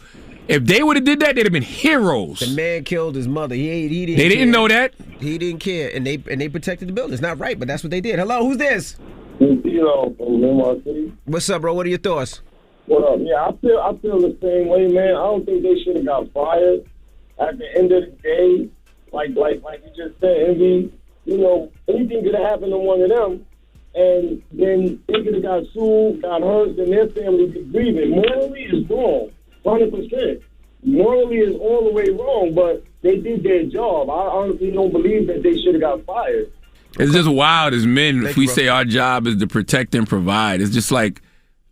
If they would have did that, they'd have been heroes. The man killed his mother. He didn't. They didn't know that. He didn't care, and they protected the building. It's not right, but that's what they did. Hello, who's this? From Limar City. What's up, bro? What are your thoughts? What up? Yeah, I feel the same way, man. I don't think they should have got fired. At the end of the day, like you just said, Envy, anything could have happened to one of them, and then they could have got sued, got hurt, then their family be grieving. Morally is wrong, 100%. Morally is all the way wrong, but they did their job. I honestly don't believe that they should have got fired. It's just wild as men if we say our job is to protect and provide. It's just like,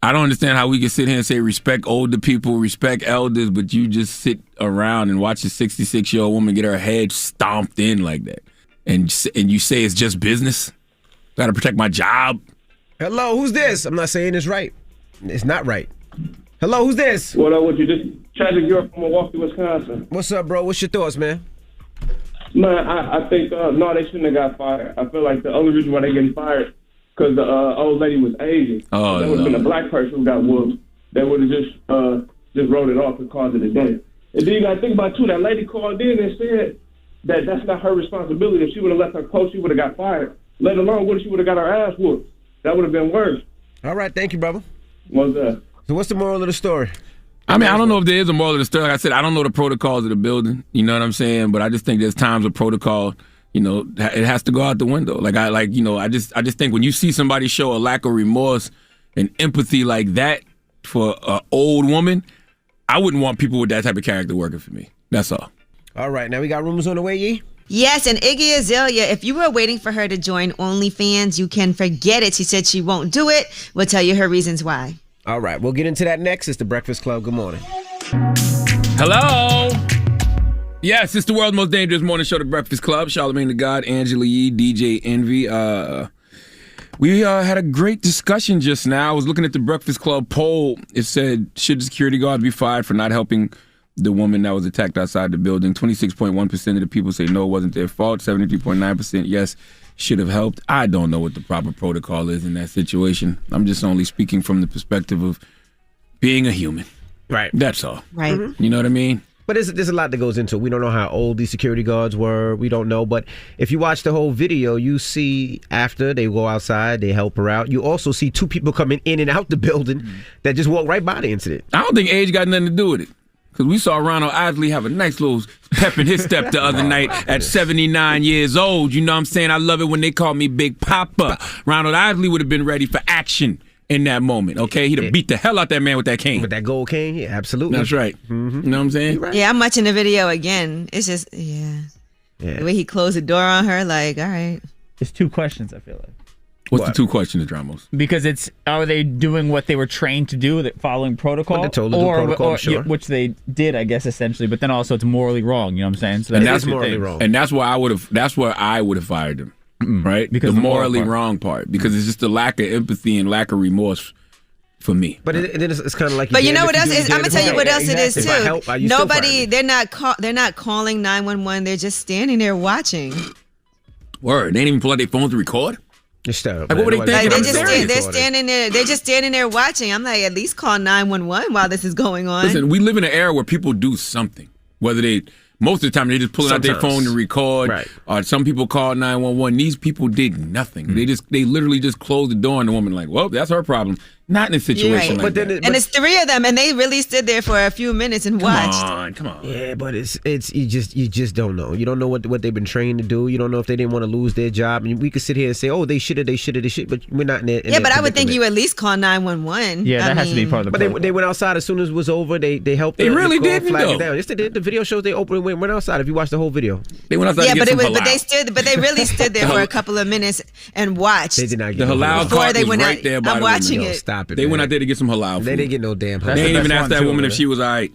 I don't understand how we can sit here and say respect older people, respect elders, but you just sit around and watch a 66-year-old woman get her head stomped in like that. And you say it's just business? Got to protect my job? Hello, who's this? I'm not saying it's right. It's not right. Hello, who's this? What up with you? This Tragic York from Milwaukee, Wisconsin. What's up, bro? What's your thoughts, man? Man, I think, no, they shouldn't have got fired. I feel like the only reason why they getting fired because the old lady was Asian. Oh, that would have been a black person who got whooped. They would have just wrote it off and called it a day. And then you got to think about, too, that lady called in and said that that's not her responsibility. If she would have left her post, she would have got fired. Let alone what if she would have got her ass whooped. That would have been worse. All right, thank you, brother. What's that? So what's the moral of the story? I mean, I don't know if there is a moral of the story. Like I said, I don't know the protocols of the building. You know what I'm saying? But I just think there's times of protocol, it has to go out the window. I just think when you see somebody show a lack of remorse and empathy like that for an old woman, I wouldn't want people with that type of character working for me. That's all. All right, now we got rumors on the way, Yee? Yes, and Iggy Azalea, if you were waiting for her to join OnlyFans, you can forget it. She said she won't do it. We'll tell you her reasons why. All right, we'll get into that next. It's The Breakfast Club. Good morning. Hello. Yes, it's the world's most dangerous morning show, The Breakfast Club. Charlamagne the God, Angela Yee, DJ Envy. We had a great discussion just now. I was looking at the Breakfast Club poll. It said, should the security guard be fired for not helping the woman that was attacked outside the building? 26.1% of the people say no, it wasn't their fault. 73.9% yes, should have helped. I don't know what the proper protocol is in that situation. I'm just only speaking from the perspective of being a human. Right. That's all. Right. Mm-hmm. You know what I mean? But there's a lot that goes into it. We don't know how old these security guards were. We don't know. But if you watch the whole video, you see after they go outside, they help her out. You also see two people coming in and out the building that just walk right by the incident. I don't think age got nothing to do with it. Because we saw Ronald Isley have a nice little pep in his step the other night at 79 years old. You know what I'm saying? I love it when they call me Big Papa. Ronald Isley would have been ready for action in that moment, okay? He'd have beat the hell out that man with that cane. With that gold cane? Yeah, absolutely. That's right. Mm-hmm. You know what I'm saying? Right. Yeah, I'm watching the video again. It's just, the way he closed the door on her, like, all right. There's two questions, I feel like. What's the two questions, Dramos? Because are they doing what they were trained to do, following protocol? What they told to do protocol, sure. Which they did, I guess, essentially. But then also it's morally wrong. You know what I'm saying? So that's morally wrong. And that's where I would have fired them, right? Because the morally wrong part. Because it's just the lack of empathy and lack of remorse for me. But then it's kind of like. But you know what else is? I'm gonna tell you what else it is too. Help, nobody. They're not calling 911. They're just standing there watching. Word. They ain't even pull out their phones to record. Just what were they thinking? They're just standing there watching. I'm like, at least call 911 while this is going on. Listen, we live in an era where people do something. Whether most of the time they just pull out their phone to record. Right. Or some people call 911. These people did nothing. They literally just closed the door, and the woman like, well, that's her problem. Not in a situation like that. And it's three of them, and they really stood there for a few minutes and watched. Come on. Yeah, but it's you just don't know. You don't know what they've been trained to do. You don't know if they didn't want to lose their job. And we could sit here and say, oh, they should have, but we're not in there. Yeah, but I would think you at least call 911. Yeah, that has to be part of the But they went outside as soon as it was over. They helped. They really didn't though. Down. Yes, they did. The video shows they opened and went outside. If you watch the whole video, they went outside. Yeah, but they really stood there for a couple of minutes and watched. They did not get the halal cart was right there by I'm the watching window. it. Stop it. They went out there to get some halal food. They didn't get no damn halal. They didn't even ask that woman if she was all right.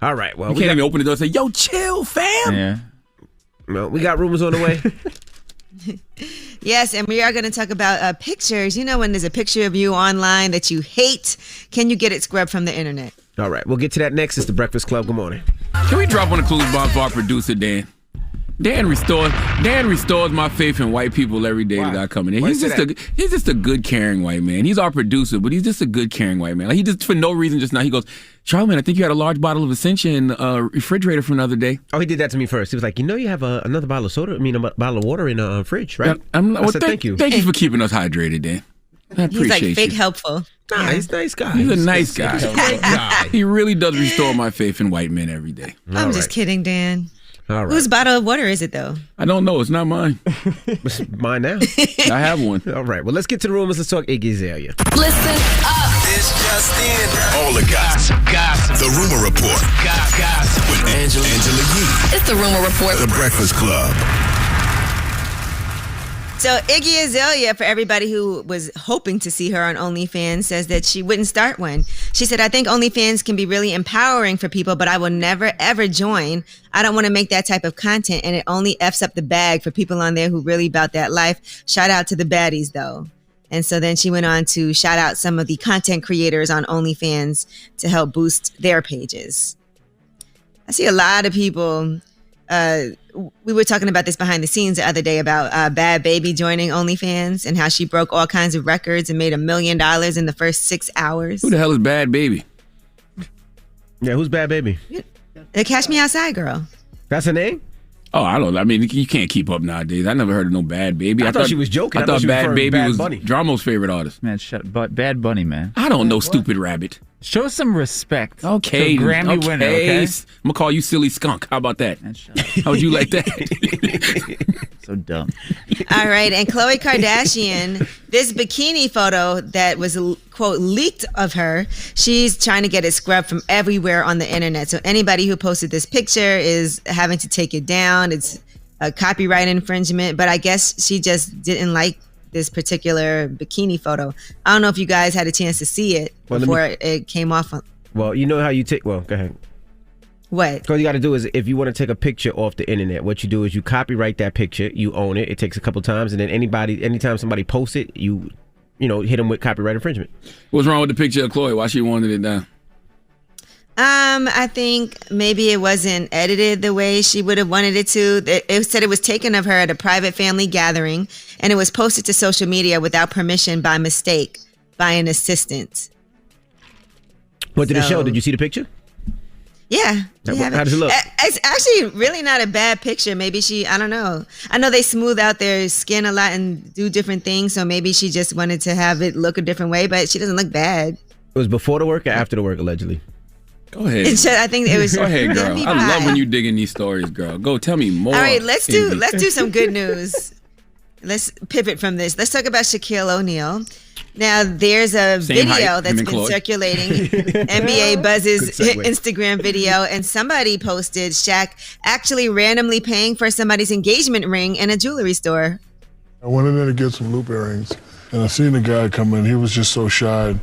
All right. Well, we can't even open the door and say, yo, chill, fam. Yeah. Well, we got rumors on the way. Yes, and we are going to talk about pictures. You know, when there's a picture of you online that you hate, can you get it scrubbed from the internet? All right. We'll get to that next. It's the Breakfast Club. Good morning. Can we drop on the clues bomb for our producer, Dan? Dan restores my faith in white people every day that I come in here. He's just a good, caring white man. He's our producer, but he's just a good, caring white man. Like, he just, for no reason, just now, he goes, Charlamagne, I think you had a large bottle of Essentia in the refrigerator from another day. Oh, he did that to me first. He was like, you have another bottle of soda, a bottle of water in the fridge, right? I said, thank you. Thank you for keeping us hydrated, Dan. I appreciate He's like fake you. helpful. Nah, he's a nice guy. He's a nice guy. He really does restore my faith in white men every day. I'm just kidding, Dan. All right. Whose bottle of water is it, though? I don't know. It's not mine. It's mine now. I have one. All right. Well, let's get to the rumors. Let's talk Iggy Azalea. Listen up. This just in. All the gossip. The Rumor Report. Gossip. With Angela Yee. It's the Rumor Report. The Breakfast Club. So Iggy Azalea, for everybody who was hoping to see her on OnlyFans, says that she wouldn't start one. She said, I think OnlyFans can be really empowering for people, but I will never, ever join. I don't want to make that type of content, and it only F's up the bag for people on there who really about that life. Shout out to the baddies, though. And so then she went on to shout out some of the content creators on OnlyFans to help boost their pages. I see a lot of people... we were talking about this behind the scenes the other day about Bad Baby joining OnlyFans and how she broke all kinds of records and made $1 million in the first 6 hours. Who the hell is Bad Baby? Yeah, who's Bad Baby? The Catch Me Outside girl. That's her name? Oh, I don't know. I mean, you can't keep up nowadays. I never heard of no Bad Baby. I thought she was joking. I thought Bad Baby was Bunny. Dramo's favorite artist. Man, Bad Bunny, man. I don't know, stupid rabbit. Show some respect. Okay. To Grammy winner, okay? I'm going to call you Silly Skunk. How about that? How would you like that? So dumb. All right. And Khloe Kardashian, this bikini photo that was, quote, leaked of her, she's trying to get it scrubbed from everywhere on the internet. So anybody who posted this picture is having to take it down. It's a copyright infringement. But I guess she just didn't like this particular bikini photo. I don't know if you guys had a chance to see it before it came off. Well, you know how you take... Well, go ahead. What? All you got to do is, if you want to take a picture off the internet, what you do is you copyright that picture, you own it. It takes a couple times, and then anytime somebody posts it, you hit them with copyright infringement. What's wrong with the picture of Khloe? Why she wanted it down? I think maybe it wasn't edited the way she would have wanted it to. It said it was taken of her at a private family gathering, and it was posted to social media without permission by mistake by an assistant. What did it show? Did you see the picture? Yeah. How does it look? It's actually really not a bad picture. Maybe I don't know. I know they smooth out their skin a lot and do different things, so maybe she just wanted to have it look a different way, but she doesn't look bad. It was before the work or after the work, allegedly? Go ahead. I think it was. Go ahead, girl. I love when you dig in these stories, girl. Go tell me more. All right, let's do some good news. Let's pivot from this. Let's talk about Shaquille O'Neal. Now, there's a video that's been circulating, NBA Buzz's Instagram video, and somebody posted Shaq actually randomly paying for somebody's engagement ring in a jewelry store. I went in there to get some loop earrings, and I seen the guy come in. He was just so shy.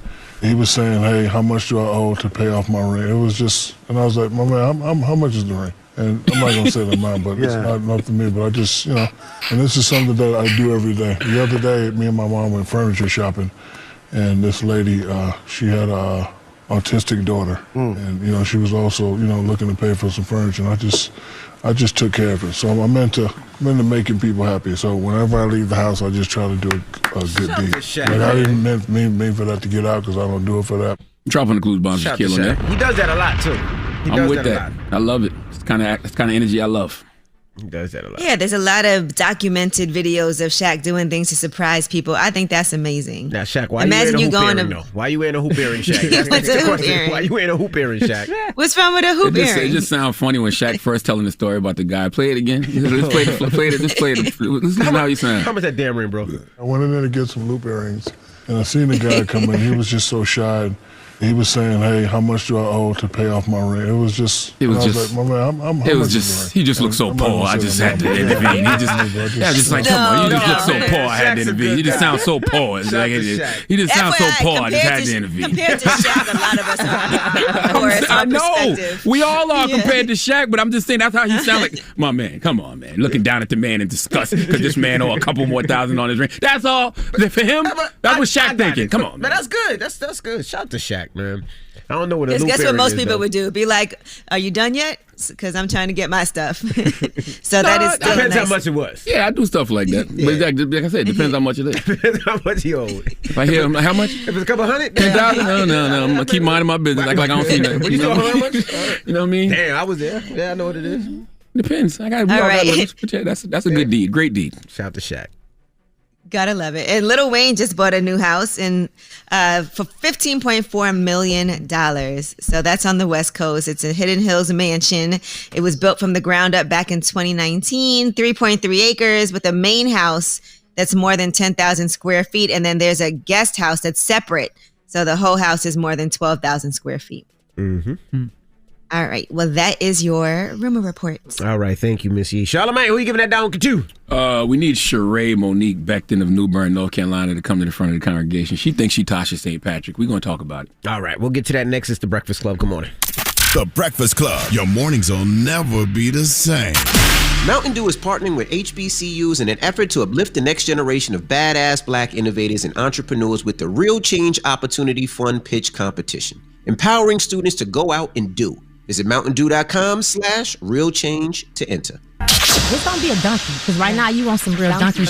He was saying, hey, how much do I owe to pay off my ring? It was just, and I was like, my man, how much is the ring? And I'm not going to say the amount, but it's not enough to me. But I just, and this is something that I do every day. The other day, me and my mom went furniture shopping, and this lady, she had a autistic daughter. And, she was also, looking to pay for some furniture. And I just took care of it. So I'm into making people happy. So whenever I leave the house, I just try to do a good deed. Like I didn't mean for that to get out because I don't do it for that. Dropping the clues bombs is killing that. He does that a lot too. I'm with that. I love it. It's kind of energy I love. He does that a lot. Yeah, there's a lot of documented videos of Shaq doing things to surprise people. I think that's amazing. Now, Shaq, why Imagine you wearing a going hoop earring, though? Why you wearing a hoop earring, Shaq? What's a hoop earring? Why you wearing a hoop earring, Shaq? What's wrong with a hoop earring? It just sounds funny when Shaq first telling the story about the guy. Play it again. Let's play it. Listen how you sound. How much that damn ring, bro? I went in there to get some loop earrings, and I seen the guy come in. He was just so shy. He was saying, "Hey, how much do I owe to pay off my rent?" He just looked so poor. I just had to intervene. Come on, you just look so poor. I had to intervene. You just sound so poor. It's like he just sounds so poor. I just had to intervene. Compared to Shaq, a lot of us are. I know we all are compared to Shaq, but I'm just saying that's how he sounds. Like, my man, come on, man, looking down at the man in disgust because this man owe a couple more thousand on his ring. That's all for him. That was Shaq thinking. Come on, man. That's good. That's good. Shout out to Shaq, man. I don't know what a loop guess what earring most is, people though. would do. Be like, "Are you done yet?" Because I'm trying to get my stuff. So that is still depends nice. how much it was. Yeah, I do stuff like that. But like I said, it depends how much it is. Depends how much you owe. If I hear how much, if it's a couple hundred, 10,000, no. I'm gonna keep minding my business. Like I don't see nothing. What you know how much? You know what I mean? Damn, I was there. Yeah, I know what it is. Depends. I got. All right. That's a good deed. Great deed. Shout out to Shaq. Gotta love it. And Lil Wayne just bought a new house for $15.4 million. So that's on the West Coast. It's a Hidden Hills mansion. It was built from the ground up back in 2019, 3.3 acres with a main house that's more than 10,000 square feet. And then there's a guest house that's separate. So the whole house is more than 12,000 square feet. Mm-hmm. All right. Well, that is your rumor report. All right. Thank you, Miss Yee. Charlamagne, who you giving that down to? We need Sheree Monique Becton of New Bern, North Carolina, to come to the front of the congregation. She thinks she Tasha St. Patrick. We're going to talk about it. All right. We'll get to that next. It's The Breakfast Club. Good morning. The Breakfast Club. Your mornings will never be the same. Mountain Dew is partnering with HBCUs in an effort to uplift the next generation of badass black innovators and entrepreneurs with the Real Change Opportunity Fund Pitch Competition, empowering students to go out and do. Visit mountaindew.com/realchange to enter. This gonna be a donkey, because right now you want some real donkey.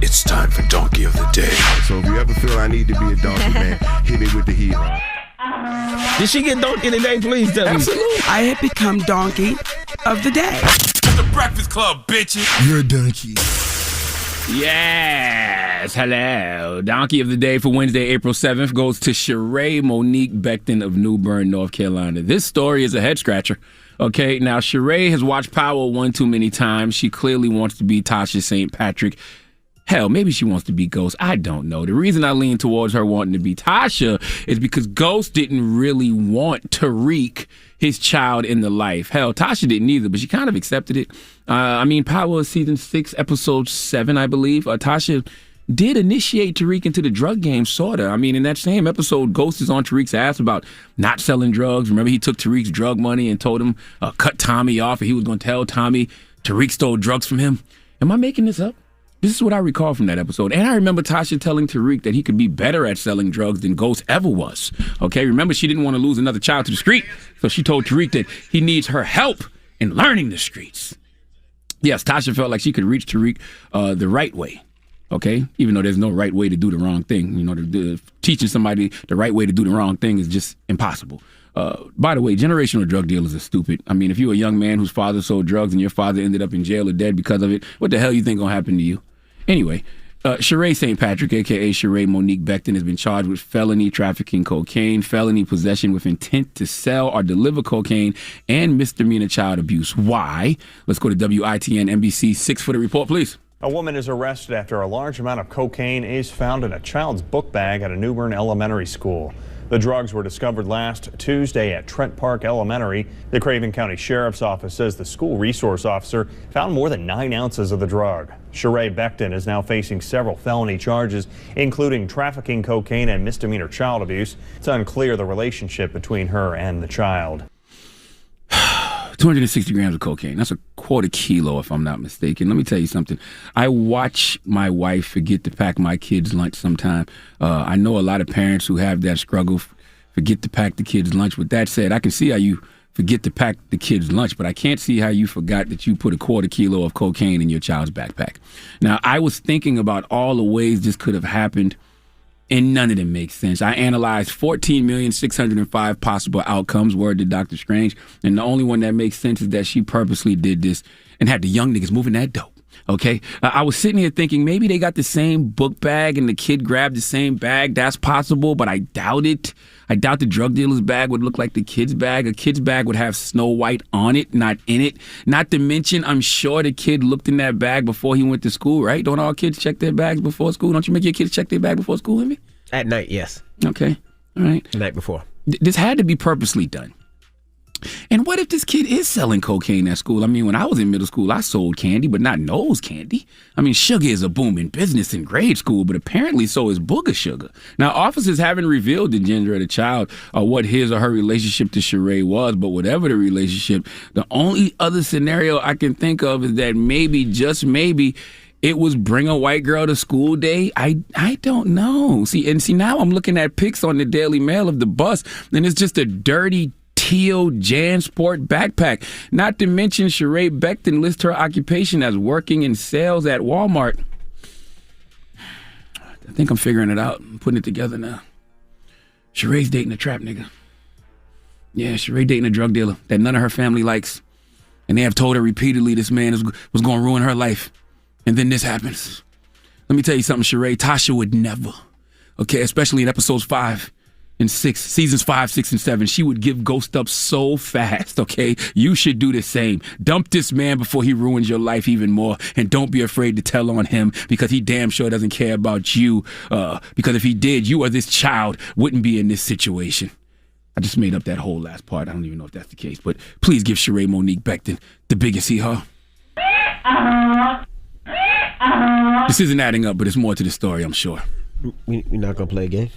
It's time for Donkey of the Day. So if you ever feel I need to be a donkey, man, hit me with the heat. Did she get donkey today? Please tell me. I have become donkey of the day. The Breakfast Club, bitches. You're a donkey. Yes, hello. Donkey of the Day for Wednesday, April 7th goes to Sheree Monique Becton of New Bern, North Carolina. This story is a head scratcher. Okay, now Sheree has watched Power one too many times. She clearly wants to be Tasha St. Patrick. Hell, maybe she wants to be Ghost. I don't know. The reason I lean towards her wanting to be Tasha is because Ghost didn't really want Tariq, his child, in the life. Hell, Tasha didn't either, but she kind of accepted it. Power season 6, episode 7, I believe. Tasha did initiate Tariq into the drug game, sorta. In that same episode, Ghost is on Tariq's ass about not selling drugs. Remember, he took Tariq's drug money and told him cut Tommy off, and he was going to tell Tommy Tariq stole drugs from him. Am I making this up? This is what I recall from that episode. And I remember Tasha telling Tariq that he could be better at selling drugs than Ghost ever was. Okay, remember, she didn't want to lose another child to the street, so she told Tariq that he needs her help in learning the streets. Yes, Tasha felt like she could reach Tariq the right way. Okay, even though there's no right way to do the wrong thing. Teaching somebody the right way to do the wrong thing is just impossible. By the way, generational drug dealers are stupid. If you're a young man whose father sold drugs and your father ended up in jail or dead because of it, what the hell you think gonna happen to you? Anyway, Sheree St. Patrick, a.k.a. Sheree Monique Becton, has been charged with felony trafficking cocaine, felony possession with intent to sell or deliver cocaine, and misdemeanor child abuse. Why? Let's go to WITN NBC 6 for the report, please. A woman is arrested after a large amount of cocaine is found in a child's book bag at a New Bern elementary school. The drugs were discovered last Tuesday at Trent Park Elementary. The Craven County Sheriff's Office says the school resource officer found more than 9 ounces of the drug. Sheree Becton is now facing several felony charges, including trafficking cocaine and misdemeanor child abuse. It's unclear the relationship between her and the child. 260 grams of cocaine. That's a quarter kilo, if I'm not mistaken. Let me tell you something. I watch my wife forget to pack my kids' lunch sometime. I know a lot of parents who have that struggle, forget to pack the kids' lunch. With that said, I can see how you forget to pack the kids' lunch, but I can't see how you forgot that you put a quarter kilo of cocaine in your child's backpack. Now, I was thinking about all the ways this could have happened, and none of them make sense. I analyzed 14,605 possible outcomes, word to Dr. Strange, and the only one that makes sense is that she purposely did this and had the young niggas moving that dope. Okay, I was sitting here thinking maybe they got the same book bag and the kid grabbed the same bag. That's possible, but I doubt it. I doubt the drug dealer's bag would look like the kid's bag. A kid's bag would have Snow White on it, not in it. Not to mention, I'm sure the kid looked in that bag before he went to school, right? Don't all kids check their bags before school? Don't you make your kids check their bag before school, Amy? At night, yes. Okay, all right. The night before. This had to be purposely done. And what if this kid is selling cocaine at school? I mean, when I was in middle school, I sold candy, but not nose candy. I mean, sugar is a booming business in grade school, but apparently so is booger sugar. Now, officers haven't revealed the gender of the child or what his or her relationship to Sheree was, but whatever the relationship, the only other scenario I can think of is that maybe, just maybe, it was bring a white girl to school day. I don't know. See, now I'm looking at pics on the Daily Mail of the bus, and it's just a dirty teal JanSport backpack. Not to mention Sheree Becton lists her occupation as working in sales at Walmart. I think I'm figuring it out. I'm putting it together now. Sheree's dating a trap nigga. Yeah, Sheree dating a drug dealer that none of her family likes. And they have told her repeatedly this man was going to ruin her life. And then this happens. Let me tell you something, Sheree. Tasha would never. Okay, especially in episodes 5 and 6, seasons 5, 6, and 7. She would give ghost up so fast, okay? You should do the same. Dump this man before he ruins your life even more. And don't be afraid to tell on him because he damn sure doesn't care about you. Because if he did, you or this child wouldn't be in this situation. I just made up that whole last part. I don't even know if that's the case. But please give Sheree Monique Becton the biggest hee-haw. This isn't adding up, but it's more to the story, I'm sure. We're not going to play a game?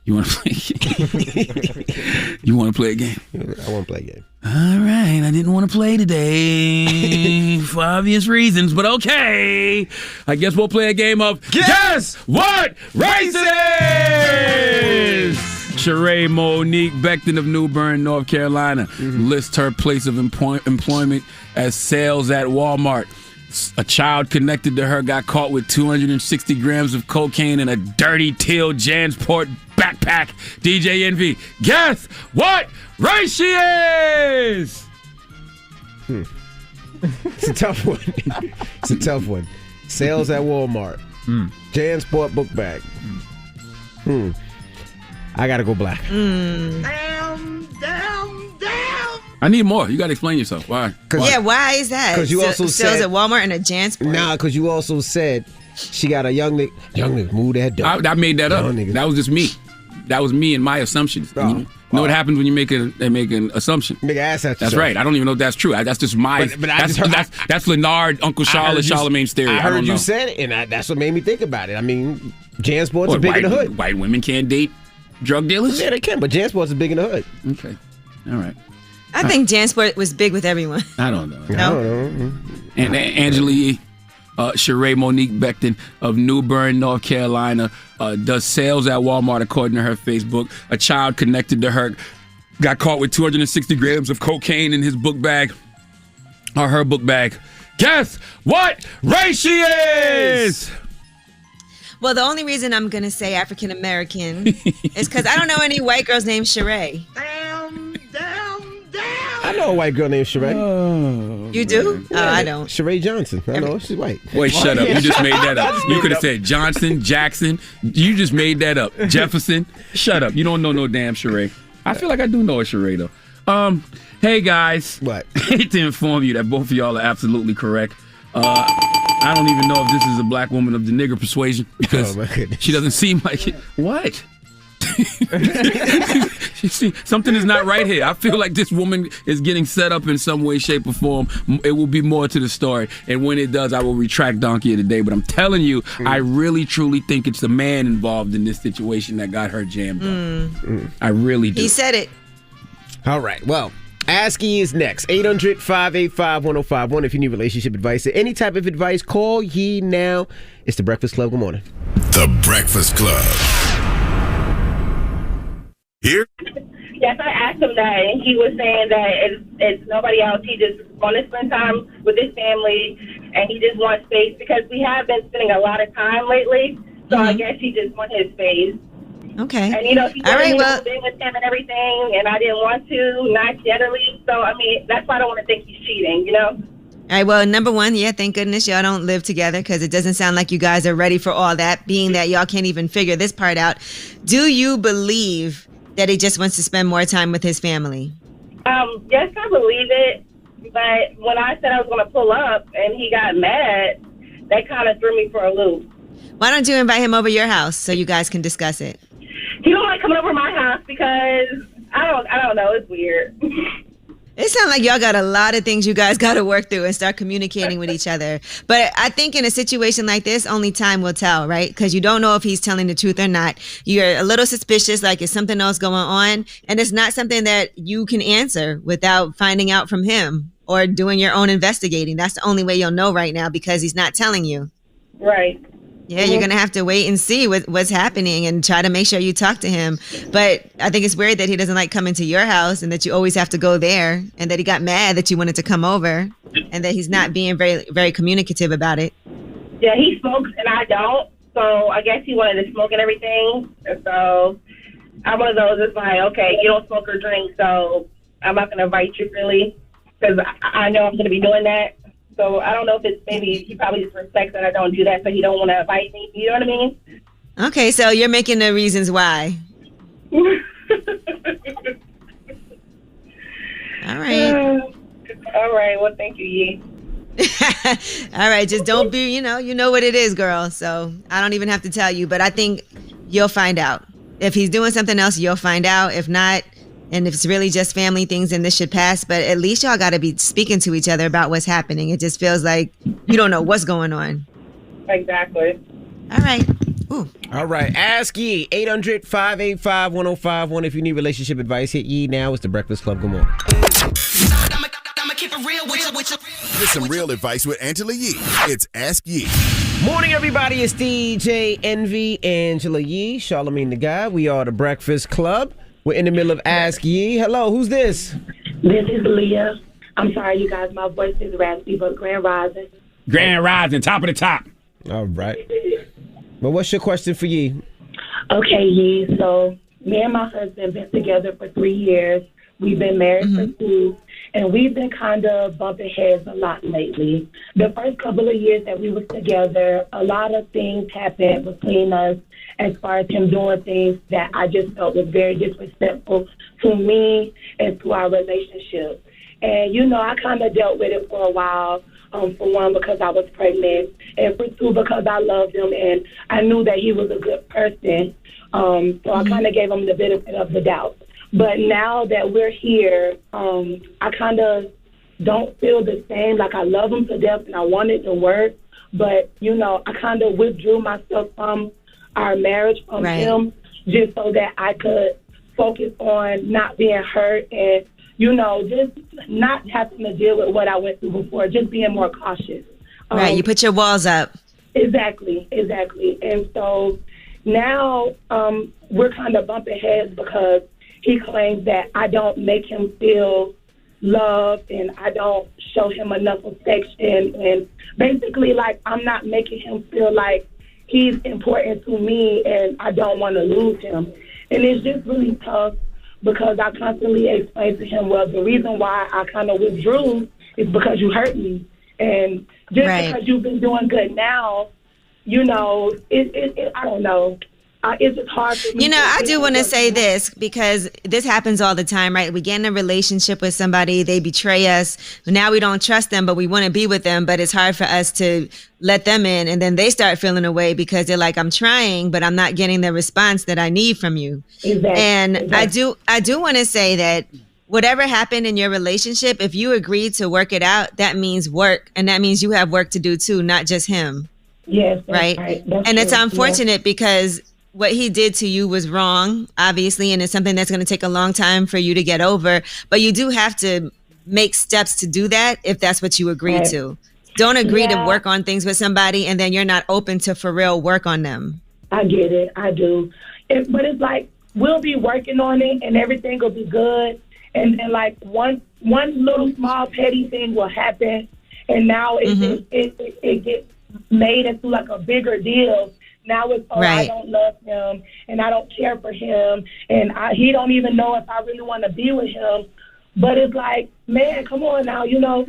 You want to play a game? You want to play a game? I want to play a game. All right. I didn't want to play today for obvious reasons, but okay. I guess we'll play a game of Guess What Race It Is? Sheree Monique Becton of New Bern, North Carolina, lists her place of employment as sales at Walmart. A child connected to her got caught with 260 grams of cocaine in a dirty teal JanSport backpack. DJ Envy, guess what race she is? It's a tough one. It's a tough one. Sales at Walmart. JanSport book bag. I gotta go black. I need more. You got to explain yourself. Why? Yeah, why is that? Because you also sales said at Walmart and a JanSport. Nah, because you also said she got a young nigga. Move that dope. I made that up. That was just me. That was me and my assumptions. You know what happens when you make an assumption? Make an ass at yourself. That's right. I don't even know if that's true. That's just my. That's Leonard, Uncle Charlotte, Charlamagne's theory. I heard don't know. you said it, and that's what made me think about it. I mean, JanSport's big in the hood. White women can't date drug dealers? Yeah, they can, but JanSport's big in the hood. Okay. All right. I think JanSport was big with everyone. I don't know. No? I don't know. And Angela Sheree Monique Becton of New Bern, North Carolina, does sales at Walmart according to her Facebook. A child connected to her got caught with 260 grams of cocaine in his book bag, or her book bag. Guess what race she is? Well, the only reason I'm going to say African American is because I don't know any white girls named Sheree. I know a white girl named Sheree. Oh, you do? Yeah, I don't. Sheree Johnson. I know she's white. Wait, shut up. You just made that up. You could have said Johnson, Jackson. You just made that up. Jefferson. Shut up. You don't know no damn Sheree. I feel like I do know a Sheree, though. Hey, guys. What? I hate to inform you that both of y'all are absolutely correct. I don't even know if this is a black woman of the nigger persuasion because she doesn't seem like it. What? Something is not right here. I feel like this woman is getting set up in some way, shape, or form. It will be more to the story, and when it does, I will retract Donkey of the Day. But I'm telling you, I really, truly think it's the man involved in this situation that got her jammed up. I really do. He said it. All right. Well, ASCII is next. 800-585-1051. If you need relationship advice or any type of advice, call ye now. It's The Breakfast Club. Good morning. The Breakfast Club. Here Yes, I asked him that, and he was saying that it's nobody else. He just wants to spend time with his family, and he just wants space because we have been spending a lot of time lately. So I guess he just wants his space. Okay. And, you know, he All right, wanted well, to be with him and everything, and I didn't want to, not steadily. So, I mean, that's why I don't want to think he's cheating, you know? All right, well, number one, yeah, thank goodness y'all don't live together because it doesn't sound like you guys are ready for all that, being that y'all can't even figure this part out. Do you believe that he just wants to spend more time with his family? Yes, I believe it. But when I said I was going to pull up and he got mad, that kind of threw me for a loop. Why don't you invite him over your house so you guys can discuss it? He don't like coming over my house because I don't know. It's weird. It sounds like y'all got a lot of things you guys got to work through and start communicating with each other. But I think in a situation like this, only time will tell, right? Because you don't know if he's telling the truth or not. You're a little suspicious, like is something else going on? And it's not something that you can answer without finding out from him or doing your own investigating. That's the only way you'll know right now because he's not telling you. Right. Yeah, you're going to have to wait and see what's happening and try to make sure you talk to him. But I think it's weird that he doesn't like coming to your house and that you always have to go there and that he got mad that you wanted to come over and that he's not being very, very communicative about it. Yeah, he smokes and I don't. So I guess he wanted to smoke and everything. And so I'm one of those that's like, okay, you don't smoke or drink, so I'm not going to invite you really because I know I'm going to be doing that. So I don't know if it's maybe he probably just respects that I don't do that, so he don't want to invite me. You know what I mean? Okay, so you're making the reasons why. All right. All right. Well, thank you, Yee. All right, just don't be, you know what it is, girl. So I don't even have to tell you, but I think you'll find out. If he's doing something else, you'll find out. If not, and if it's really just family things, then this should pass. But at least y'all got to be speaking to each other about what's happening. It just feels like you don't know what's going on. Exactly. All right. Ooh. All right. Ask Yee. 800-585-1051. If you need relationship advice, hit Yee now. It's the Breakfast Club. Good morning. Get some real advice with Angela Yee. It's Ask Yee. Morning, everybody. It's DJ Envy, Angela Yee, Charlamagne the Guy. We are the Breakfast Club. We're in the middle of Ask Yee. Hello, who's this? This is Leah. I'm sorry, you guys. My voice is raspy, but Grand Rising. Grand Rising, top of the top. All right. Well, what's your question for Yee? Okay, Yee. So me and my husband been together for 3 years. We've been married for 2, and we've been kind of bumping heads a lot lately. The first couple of years that we was together, a lot of things happened between us as far as him doing things that I just felt was very disrespectful to me and to our relationship. And, I kind of dealt with it for a while, for one, because I was pregnant, and for 2, because I loved him and I knew that he was a good person. So I kind of gave him the benefit of the doubt. But now that we're here, I kind of don't feel the same. Like, I love him to death and I want it to work. But, I kind of withdrew myself from our marriage from him just so that I could focus on not being hurt and, just not having to deal with what I went through before, just being more cautious. Right, you put your walls up. Exactly. And so now we're kind of bumping heads because he claims that I don't make him feel loved and I don't show him enough affection. And basically, like, I'm not making him feel like he's important to me and I don't want to lose him. And it's just really tough because I constantly explain to him, well, the reason why I kind of withdrew is because you hurt me. And just because you've been doing good now, I don't know. It's just hard for me. I do want to say this because this happens all the time, right? We get in a relationship with somebody, they betray us. Now we don't trust them, but we want to be with them. But it's hard for us to let them in. And then they start feeling away because they're like, I'm trying, but I'm not getting the response that I need from you. Exactly. And I do want to say that whatever happened in your relationship, if you agreed to work it out, that means work. And that means you have work to do too, not just him. Yes. Right. And it's unfortunate because what he did to you was wrong, obviously, and it's something that's going to take a long time for you to get over. But you do have to make steps to do that if that's what you agree to. Don't agree to work on things with somebody and then you're not open to for real work on them. I get it. I do. But it's like we'll be working on it and everything will be good. And then like one little small petty thing will happen, and now it gets made into like a bigger deal. Now it's, I don't love him, and I don't care for him, and he don't even know if I really want to be with him. But it's like, man, come on now, you know,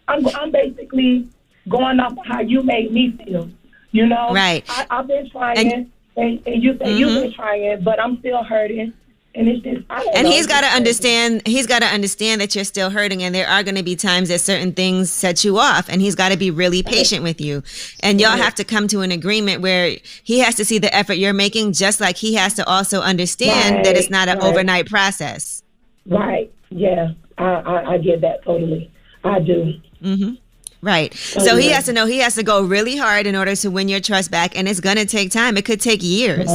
I'm basically going off of how you made me feel, you know? Right. I've been trying, and you say you've been trying, but I'm still hurting. And it's just, he's got to understand. He's got to understand that you're still hurting, and there are going to be times that certain things set you off, and he's got to be really patient with you. And y'all have to come to an agreement where he has to see the effort you're making, just like he has to also understand that it's not an overnight process. Right. Yeah. I get that totally. I do. Mm-hmm. Right. So he has to know he has to go really hard in order to win your trust back, and it's going to take time. It could take years.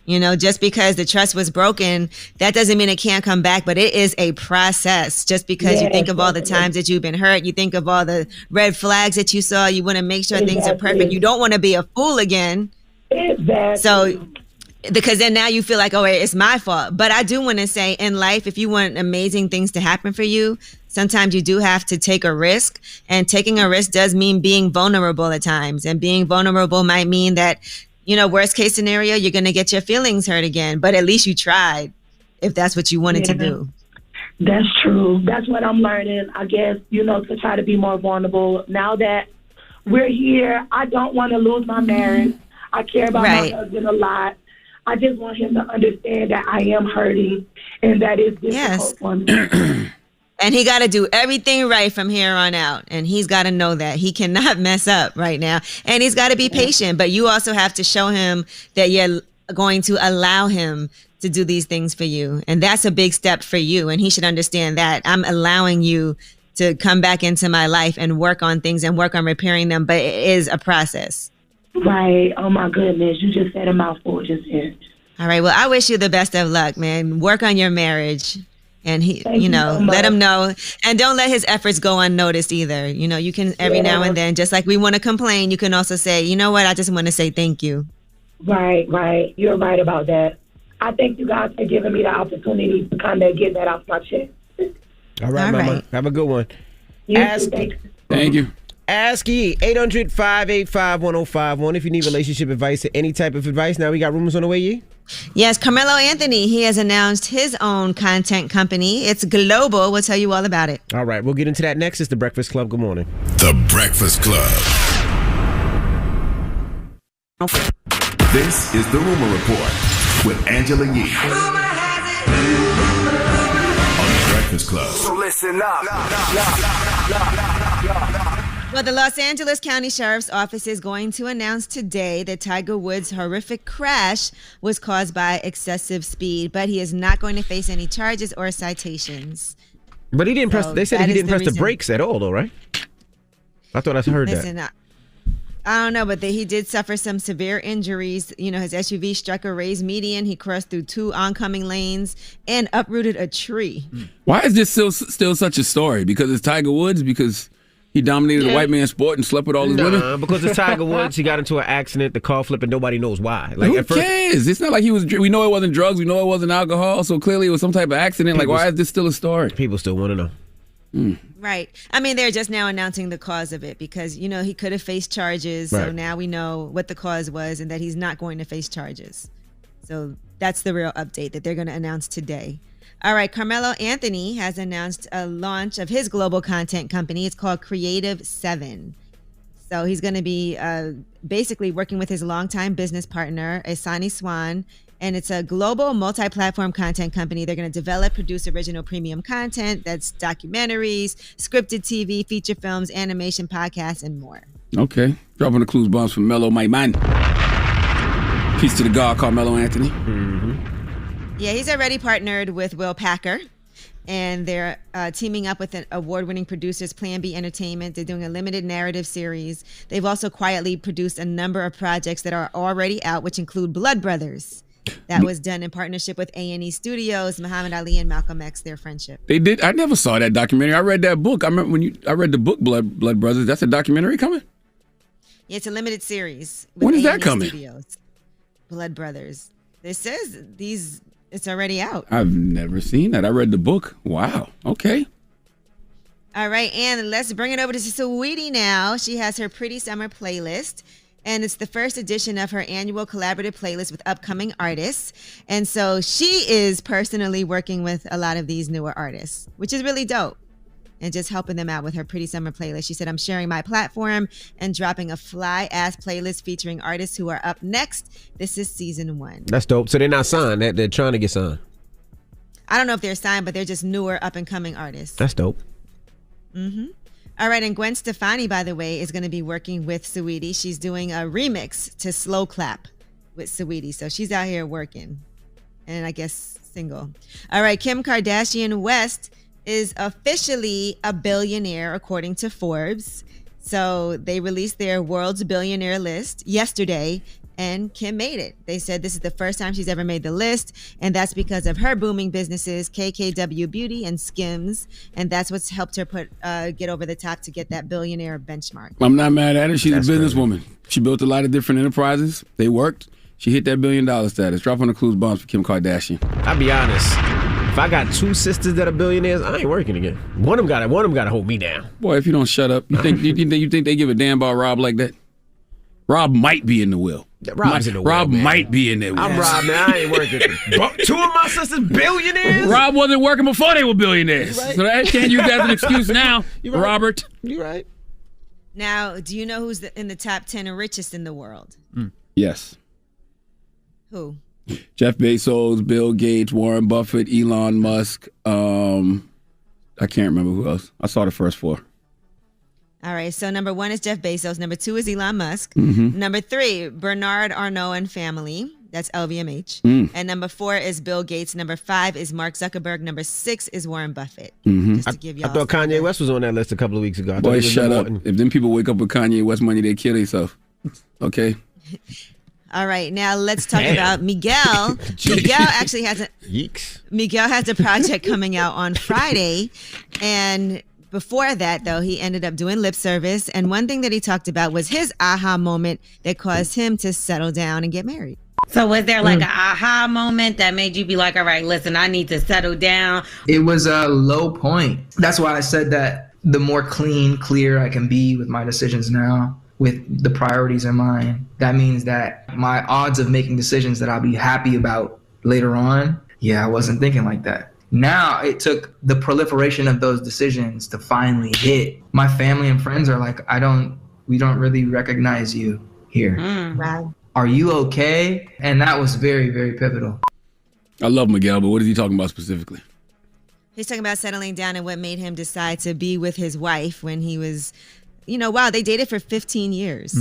You know, just because the trust was broken, that doesn't mean it can't come back, but it is a process. Just because you think of all the times that you've been hurt, you think of all the red flags that you saw, you want to make sure things are perfect. You don't want to be a fool again. Exactly. So, because then now you feel like, oh, it's my fault. But I do want to say, in life, if you want amazing things to happen for you, sometimes you do have to take a risk. And taking a risk does mean being vulnerable at times. And being vulnerable might mean that, you know, worst case scenario, you're going to get your feelings hurt again. But at least you tried, if that's what you wanted to do. That's true. That's what I'm learning, I guess, you know, to try to be more vulnerable. Now that we're here, I don't want to lose my marriage. I care about my husband a lot. I just want him to understand that I am hurting and that it's difficult for me. And he got to do everything right from here on out. And he's got to know that he cannot mess up right now. And he's got to be patient. But you also have to show him that you're going to allow him to do these things for you. And that's a big step for you. And he should understand that. I'm allowing you to come back into my life and work on things and work on repairing them. But it is a process. Right. Oh, my goodness. You just said a mouthful just here. All right. Well, I wish you the best of luck, man. Work on your marriage. And he, you know, let him know, and don't let his efforts go unnoticed either. You know, you can every now and then, just like we want to complain, you can also say, you know what, I just want to say thank you. Right. You're right about that. I thank you guys for giving me the opportunity to kind of get that off my chest. All right, Mama. Have a good one. Thank you. Ask Ye, 800-585-1051 if you need relationship advice or any type of advice. Now we got rumors on the way, Ye? Yes, Carmelo Anthony, he has announced his own content company. It's global. We'll tell you all about it. All right, we'll get into that next. It's The Breakfast Club. Good morning. The Breakfast Club. This is The Rumor Report with Angela Yee on The Breakfast Club. So listen up. Well, the Los Angeles County Sheriff's Office is going to announce today that Tiger Woods' horrific crash was caused by excessive speed, but he is not going to face any charges or citations. But he didn't press. They said he didn't press the brakes at all, though, right? I thought I heard that. I don't know, but he did suffer some severe injuries. You know, his SUV struck a raised median. He crossed through 2 oncoming lanes and uprooted a tree. Why is this still such a story? Because it's Tiger Woods? Because he dominated the white man's sport and slept with all his women? Because it's Tiger Woods. He got into an accident, the car flipped, and nobody knows why. Like, who cares? It's not like he was. We know it wasn't drugs. We know it wasn't alcohol. So clearly it was some type of accident. Like, why is this still a story? People still want to know. Right. I mean, they're just now announcing the cause of it because, you know, he could have faced charges. So now we know what the cause was and that he's not going to face charges. So that's the real update that they're going to announce today. All right, Carmelo Anthony has announced a launch of his global content company. It's called Creative 7. So he's going to be basically working with his longtime business partner, Asani Swan, and it's a global multi-platform content company. They're going to develop, produce original premium content. That's documentaries, scripted TV, feature films, animation, podcasts, and more. Okay. Dropping the clues bombs from Mello, my man. Peace to the God, Carmelo Anthony. Yeah, he's already partnered with Will Packer, and they're teaming up with award-winning producers Plan B Entertainment. They're doing a limited narrative series. They've also quietly produced a number of projects that are already out, which include Blood Brothers. That was done in partnership with A&E Studios, Muhammad Ali and Malcolm X, their friendship. They did. I never saw that documentary. I read that book. I remember when I read the book Blood Brothers. That's a documentary coming? Yeah, it's a limited series. When is that coming? Studios. Blood Brothers. It says it's already out. I've never seen that. I read the book. Wow. Okay. All right, and let's bring it over to Saweetie now. She has her Pretty Summer playlist, and it's the first edition of her annual collaborative playlist with upcoming artists. And so she is personally working with a lot of these newer artists, which is really dope, and just helping them out with her Pretty Summer playlist. She said, I'm sharing my platform and dropping a fly-ass playlist featuring artists who are up next. This is season 1. That's dope. So they're not signed. They're trying to get signed. I don't know if they're signed, but they're just newer up-and-coming artists. That's dope. Mm-hmm. All right, and Gwen Stefani, by the way, is going to be working with Saweetie. She's doing a remix to Slow Clap with Saweetie. So she's out here working, and I guess single. All right, Kim Kardashian West is officially a billionaire, according to Forbes. So they released their world's billionaire list yesterday, and Kim made it. They said this is the first time she's ever made the list, and that's because of her booming businesses, KKW Beauty and Skims, and that's what's helped her get over the top to get that billionaire benchmark. I'm not mad at her. She's a businesswoman. She built a lot of different enterprises. They worked. She hit that $1 billion status. Drop on the clues bombs for Kim Kardashian. I'll be honest. If I got 2 sisters that are billionaires, I ain't working again. One of them got to hold me down. Boy, if you don't shut up, you think they give a damn about Rob like that? Rob might be in the will. Rob's in the will. Rob man. might be in there. I'm Rob now. I ain't working. 2 of my sisters billionaires. Rob wasn't working before they were billionaires. Right. So that can't use that as an excuse now, You're right. Robert. You right. Now, do you know who's in the top 10 richest in the world? Yes. Who? Jeff Bezos, Bill Gates, Warren Buffett, Elon Musk. I can't remember who else. I saw the first 4. All right, so number 1 is Jeff Bezos. Number 2 is Elon Musk. Mhm. Number 3, Bernard Arnault and family. That's LVMH. And number 4 is Bill Gates. Number 5 is Mark Zuckerberg. Number 6 is Warren Buffett. Just to give I y'all thought Kanye West was on that list a couple of weeks ago. I thought Boy, he was shut up. important. If them people wake up with Kanye West money, they kill themselves. Okay? All right, now let's talk about Miguel. Miguel actually has Miguel has a project coming out on Friday, and before that, though, he ended up doing lip service. And one thing that he talked about was his aha moment that caused him to settle down and get married. So was there like an aha moment that made you be like, all right, listen, I need to settle down? It was a low point. That's why I said that the more clear I can be with my decisions now, with the priorities in mind, that means that my odds of making decisions that I'll be happy about later on, I wasn't thinking like that. Now it took the proliferation of those decisions to finally hit. My family and friends are like, we don't really recognize you here. Wow. Are you okay? And that was very, very pivotal. I love Miguel, but what is he talking about specifically? He's talking about settling down and what made him decide to be with his wife when he was, wow, they dated for 15 years.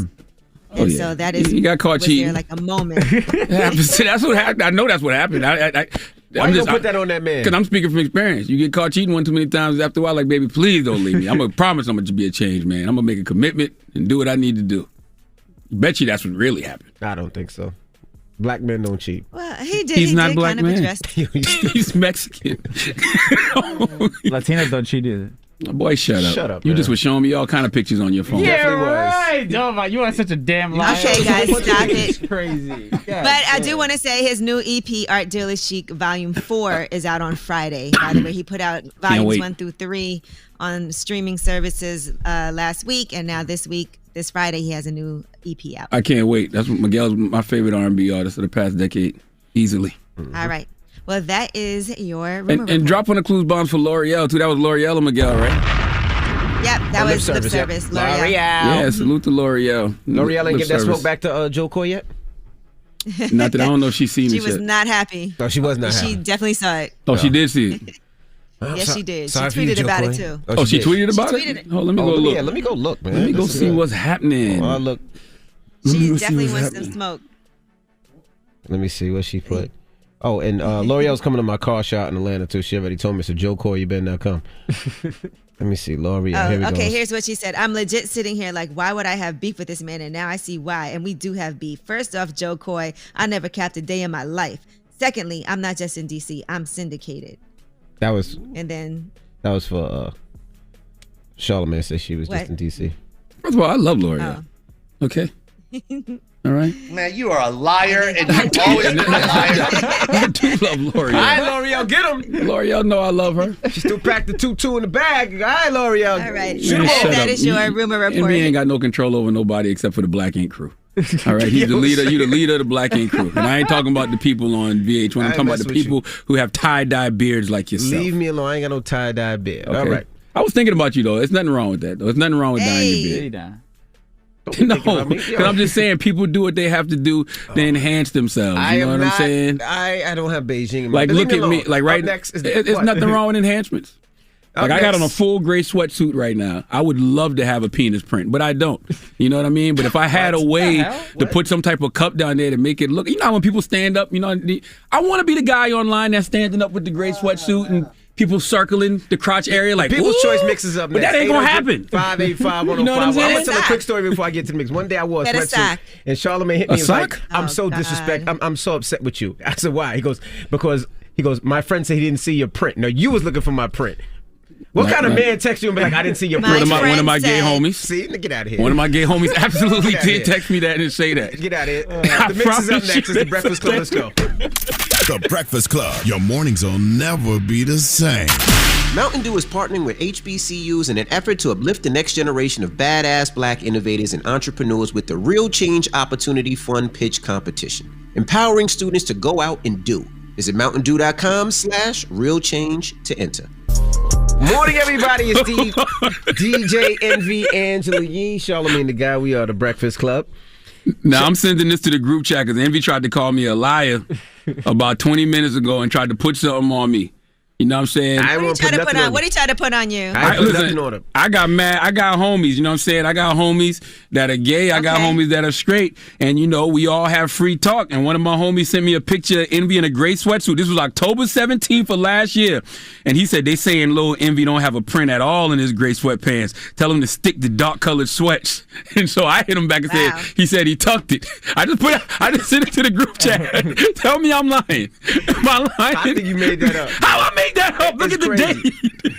And so that is, he got caught was cheating. there like a moment. That's what happened. I know that's what happened. Why you gonna put that on that man? Because I'm speaking from experience. You get caught cheating one too many times, after a while, like, baby, please don't leave me. I'm going to promise I'm going to be a changed man. I'm going to make a commitment and do what I need to do. Bet you that's what really happened. I don't think so. Black men don't cheat. Well, he did. He's he not did black kind man. of address. He's Mexican. Latinos don't cheat either. Boy, shut up. Shut up, You man. just was showing me all kind of pictures on your phone. Yeah, right. Oh my, you are such a damn liar. Okay, guys, stop it. It's crazy. But I do want to say his new EP, Art Dealer Chic Volume 4, is out on Friday. By the way, he put out Volumes wait. 1 through 3 on streaming services last week, and now this Friday, he has a new EP out. I can't wait. That's what Miguel's my favorite R&B artist of the past decade, easily. All right. Well, that is your And drop on the clues bombs for L'Oreal, too. That was L'Oreal and Miguel, right? Yep, that was lip service. L'Oreal. Yeah, salute to L'Oreal. L'Oreal ain't Lip give that service. smoke back to Joe Coy yet? Not that I don't know if she's seen She it was yet. not happy. No, she was not She happy. definitely saw it. Oh, she did see it. Yes, she did. She sorry for you, tweeted Joe about Coy. it, too. Oh, she did. tweeted about She it? tweeted it. Oh, let me go look. Yeah, let me go look, man. Let me go see what's happening. Oh, look. Let me She go see definitely what's wants some happening. smoke. Let me see what she put. Oh, and L'Oreal's coming to my car shot in Atlanta, too. She already told me. So, Joe Coy, you better not come. Let me see. L'Oreal. Here we Okay, go. here's what she said. I'm legit sitting here like, why would I have beef with this man? And now I see why. And we do have beef. First off, Joe Coy, I never capped a day in my life. Secondly, I'm not just in D.C. I'm syndicated. That was And then for Charlamagne said she was What? just in D.C. First of all, I love L'Oreal. Okay. All right. Man, you are a liar, and you always been a liar. I do love L'Oreal. All right, L'Oreal, get him. L'Oreal know I love her. She still packed the 2-2 in the bag. All right, L'Oreal. All right. Man, shut That up. is your rumor report. Envy ain't got no control over nobody except for the Black Ink crew. All right, he's the leader. You the leader of the Black Ink crew, and I ain't talking about the people on VH1. I'm talking about the people who have tie-dye beards like yourself. Leave me alone. I ain't got no tie-dye beard. Okay. All right. I was thinking about you though. There's nothing wrong with that though. There's nothing wrong with dyeing your beard. No, because I'm just saying people do what they have to do to enhance themselves. You know what I'm saying? I don't have Beijing. Like, look at me. Like, right next, it's nothing wrong with enhancements. Like, I got on a full gray sweatsuit right now. I would love to have a penis print, but I don't. You know what I mean? But if I had a way to put some type of cup down there to make it look, you know how when people stand up, you know, I want to be the guy online that's standing up with the gray sweatsuit and people circling the crotch area like People's Choice mixes up. But that ain't gonna happen. 585-105. You know what I'm saying? I'm gonna tell a quick story before I get to the mix. One day I wore a sweatsuit and Charlamagne hit me. A and was sock? like, I'm so disrespectful. I'm so upset with you. I said, why? He goes, because my friend said he didn't see your print. No, you was looking for my print. What kind of man texts you and be like, I didn't see your print? One of my gay homies. See, get out of here. One of my gay homies absolutely did text me that and say that. Get out of here. The mix is up next. It's the Breakfast Club. Let's go. The Breakfast Club. Your mornings will never be the same. Mountain Dew is partnering with HBCUs in an effort to uplift the next generation of badass Black innovators and entrepreneurs with the Real Change Opportunity Fund Pitch Competition, empowering students to go out and do. Visit mountaindew.com/realchange to enter. Morning, everybody. It's DJ Envy, Angela Yee, Charlamagne the Guy. We are the Breakfast Club. Now, I'm sending this to the group chat because Envy tried to call me a liar about 20 minutes ago and tried to put something on me. You know what I'm saying? What did he try to put on you? Listen, I got mad. I got homies. You know what I'm saying? I got homies that are gay. I got homies that are straight. And, you know, we all have free talk. And one of my homies sent me a picture of Envy in a gray sweatsuit. This was October 17th of last year. And he said, they saying Lil Envy don't have a print at all in his gray sweatpants. Tell him to stick to dark colored sweats. And so I hit him back and said, he said he tucked it. I just sent it to the group chat. Tell me I'm lying. Am I lying? I think you made that up. How I made that up? Look at the date.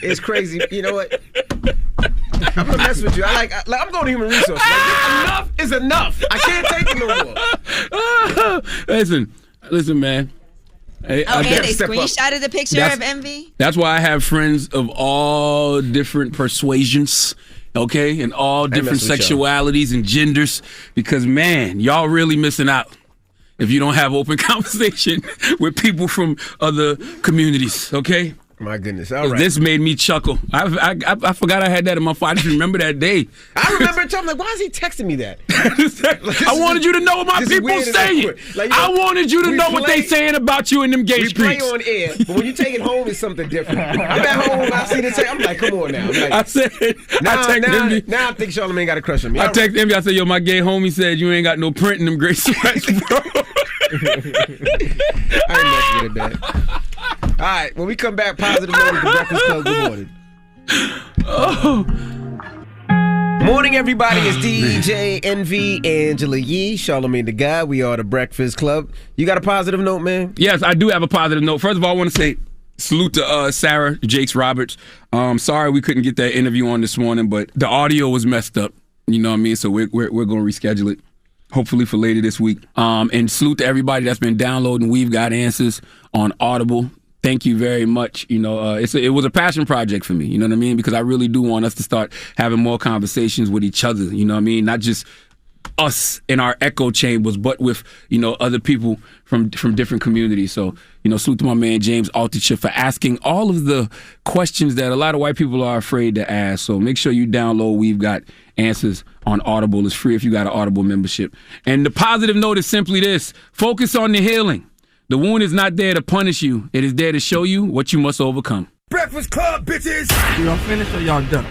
It's crazy. You know what? I'm gonna mess with you. I'm going to human resources. Enough is enough. I can't take it no more. Listen, man. They screenshotted the picture of Envy? That's why I have friends of all different persuasions, okay, and all different sexualities and genders, because, man, y'all really missing out if you don't have open conversation with people from other communities, okay? My goodness, all right. This made me chuckle. I forgot I had that in my phone. I just remember that day. I remember it. I'm like, why is he texting me that? I wanted you to know what my people saying. I wanted you to know what they saying about you in them gay streets. We play on air, but when you take it home, it's something different. I'm at home, I see the text. I'm like, come on now. I said, now I think Charlamagne got a crush on me. I texted Envy. I said, yo, my gay homie said you ain't got no print in them gray sweats, bro. I ain't messing with it, man. All right, when we come back, positive note with the Breakfast Club. Good morning. Morning, everybody. It's DJ Envy, Angela Yee, Charlamagne the Guy. We are the Breakfast Club. You got a positive note, man? Yes, I do have a positive note. First of all, I want to say salute to Sarah Jakes Roberts. Sorry we couldn't get that interview on this morning, but the audio was messed up. You know what I mean? So we're going to reschedule it, hopefully for later this week. And salute to everybody that's been downloading We've Got Answers on Audible. Thank you very much. You know, it was a passion project for me, you know what I mean? Because I really do want us to start having more conversations with each other, you know what I mean? Not just us in our echo chambers, but with, you know, other people from different communities. So, you know, salute to my man James Altucher for asking all of the questions that a lot of white people are afraid to ask. So make sure you download We've Got Answers on Audible. It's free if you got an Audible membership. And the positive note is simply this: focus on the healing. The wound is not there to punish you. It is there to show you what you must overcome. Breakfast Club, bitches! Y'all finished or y'all done?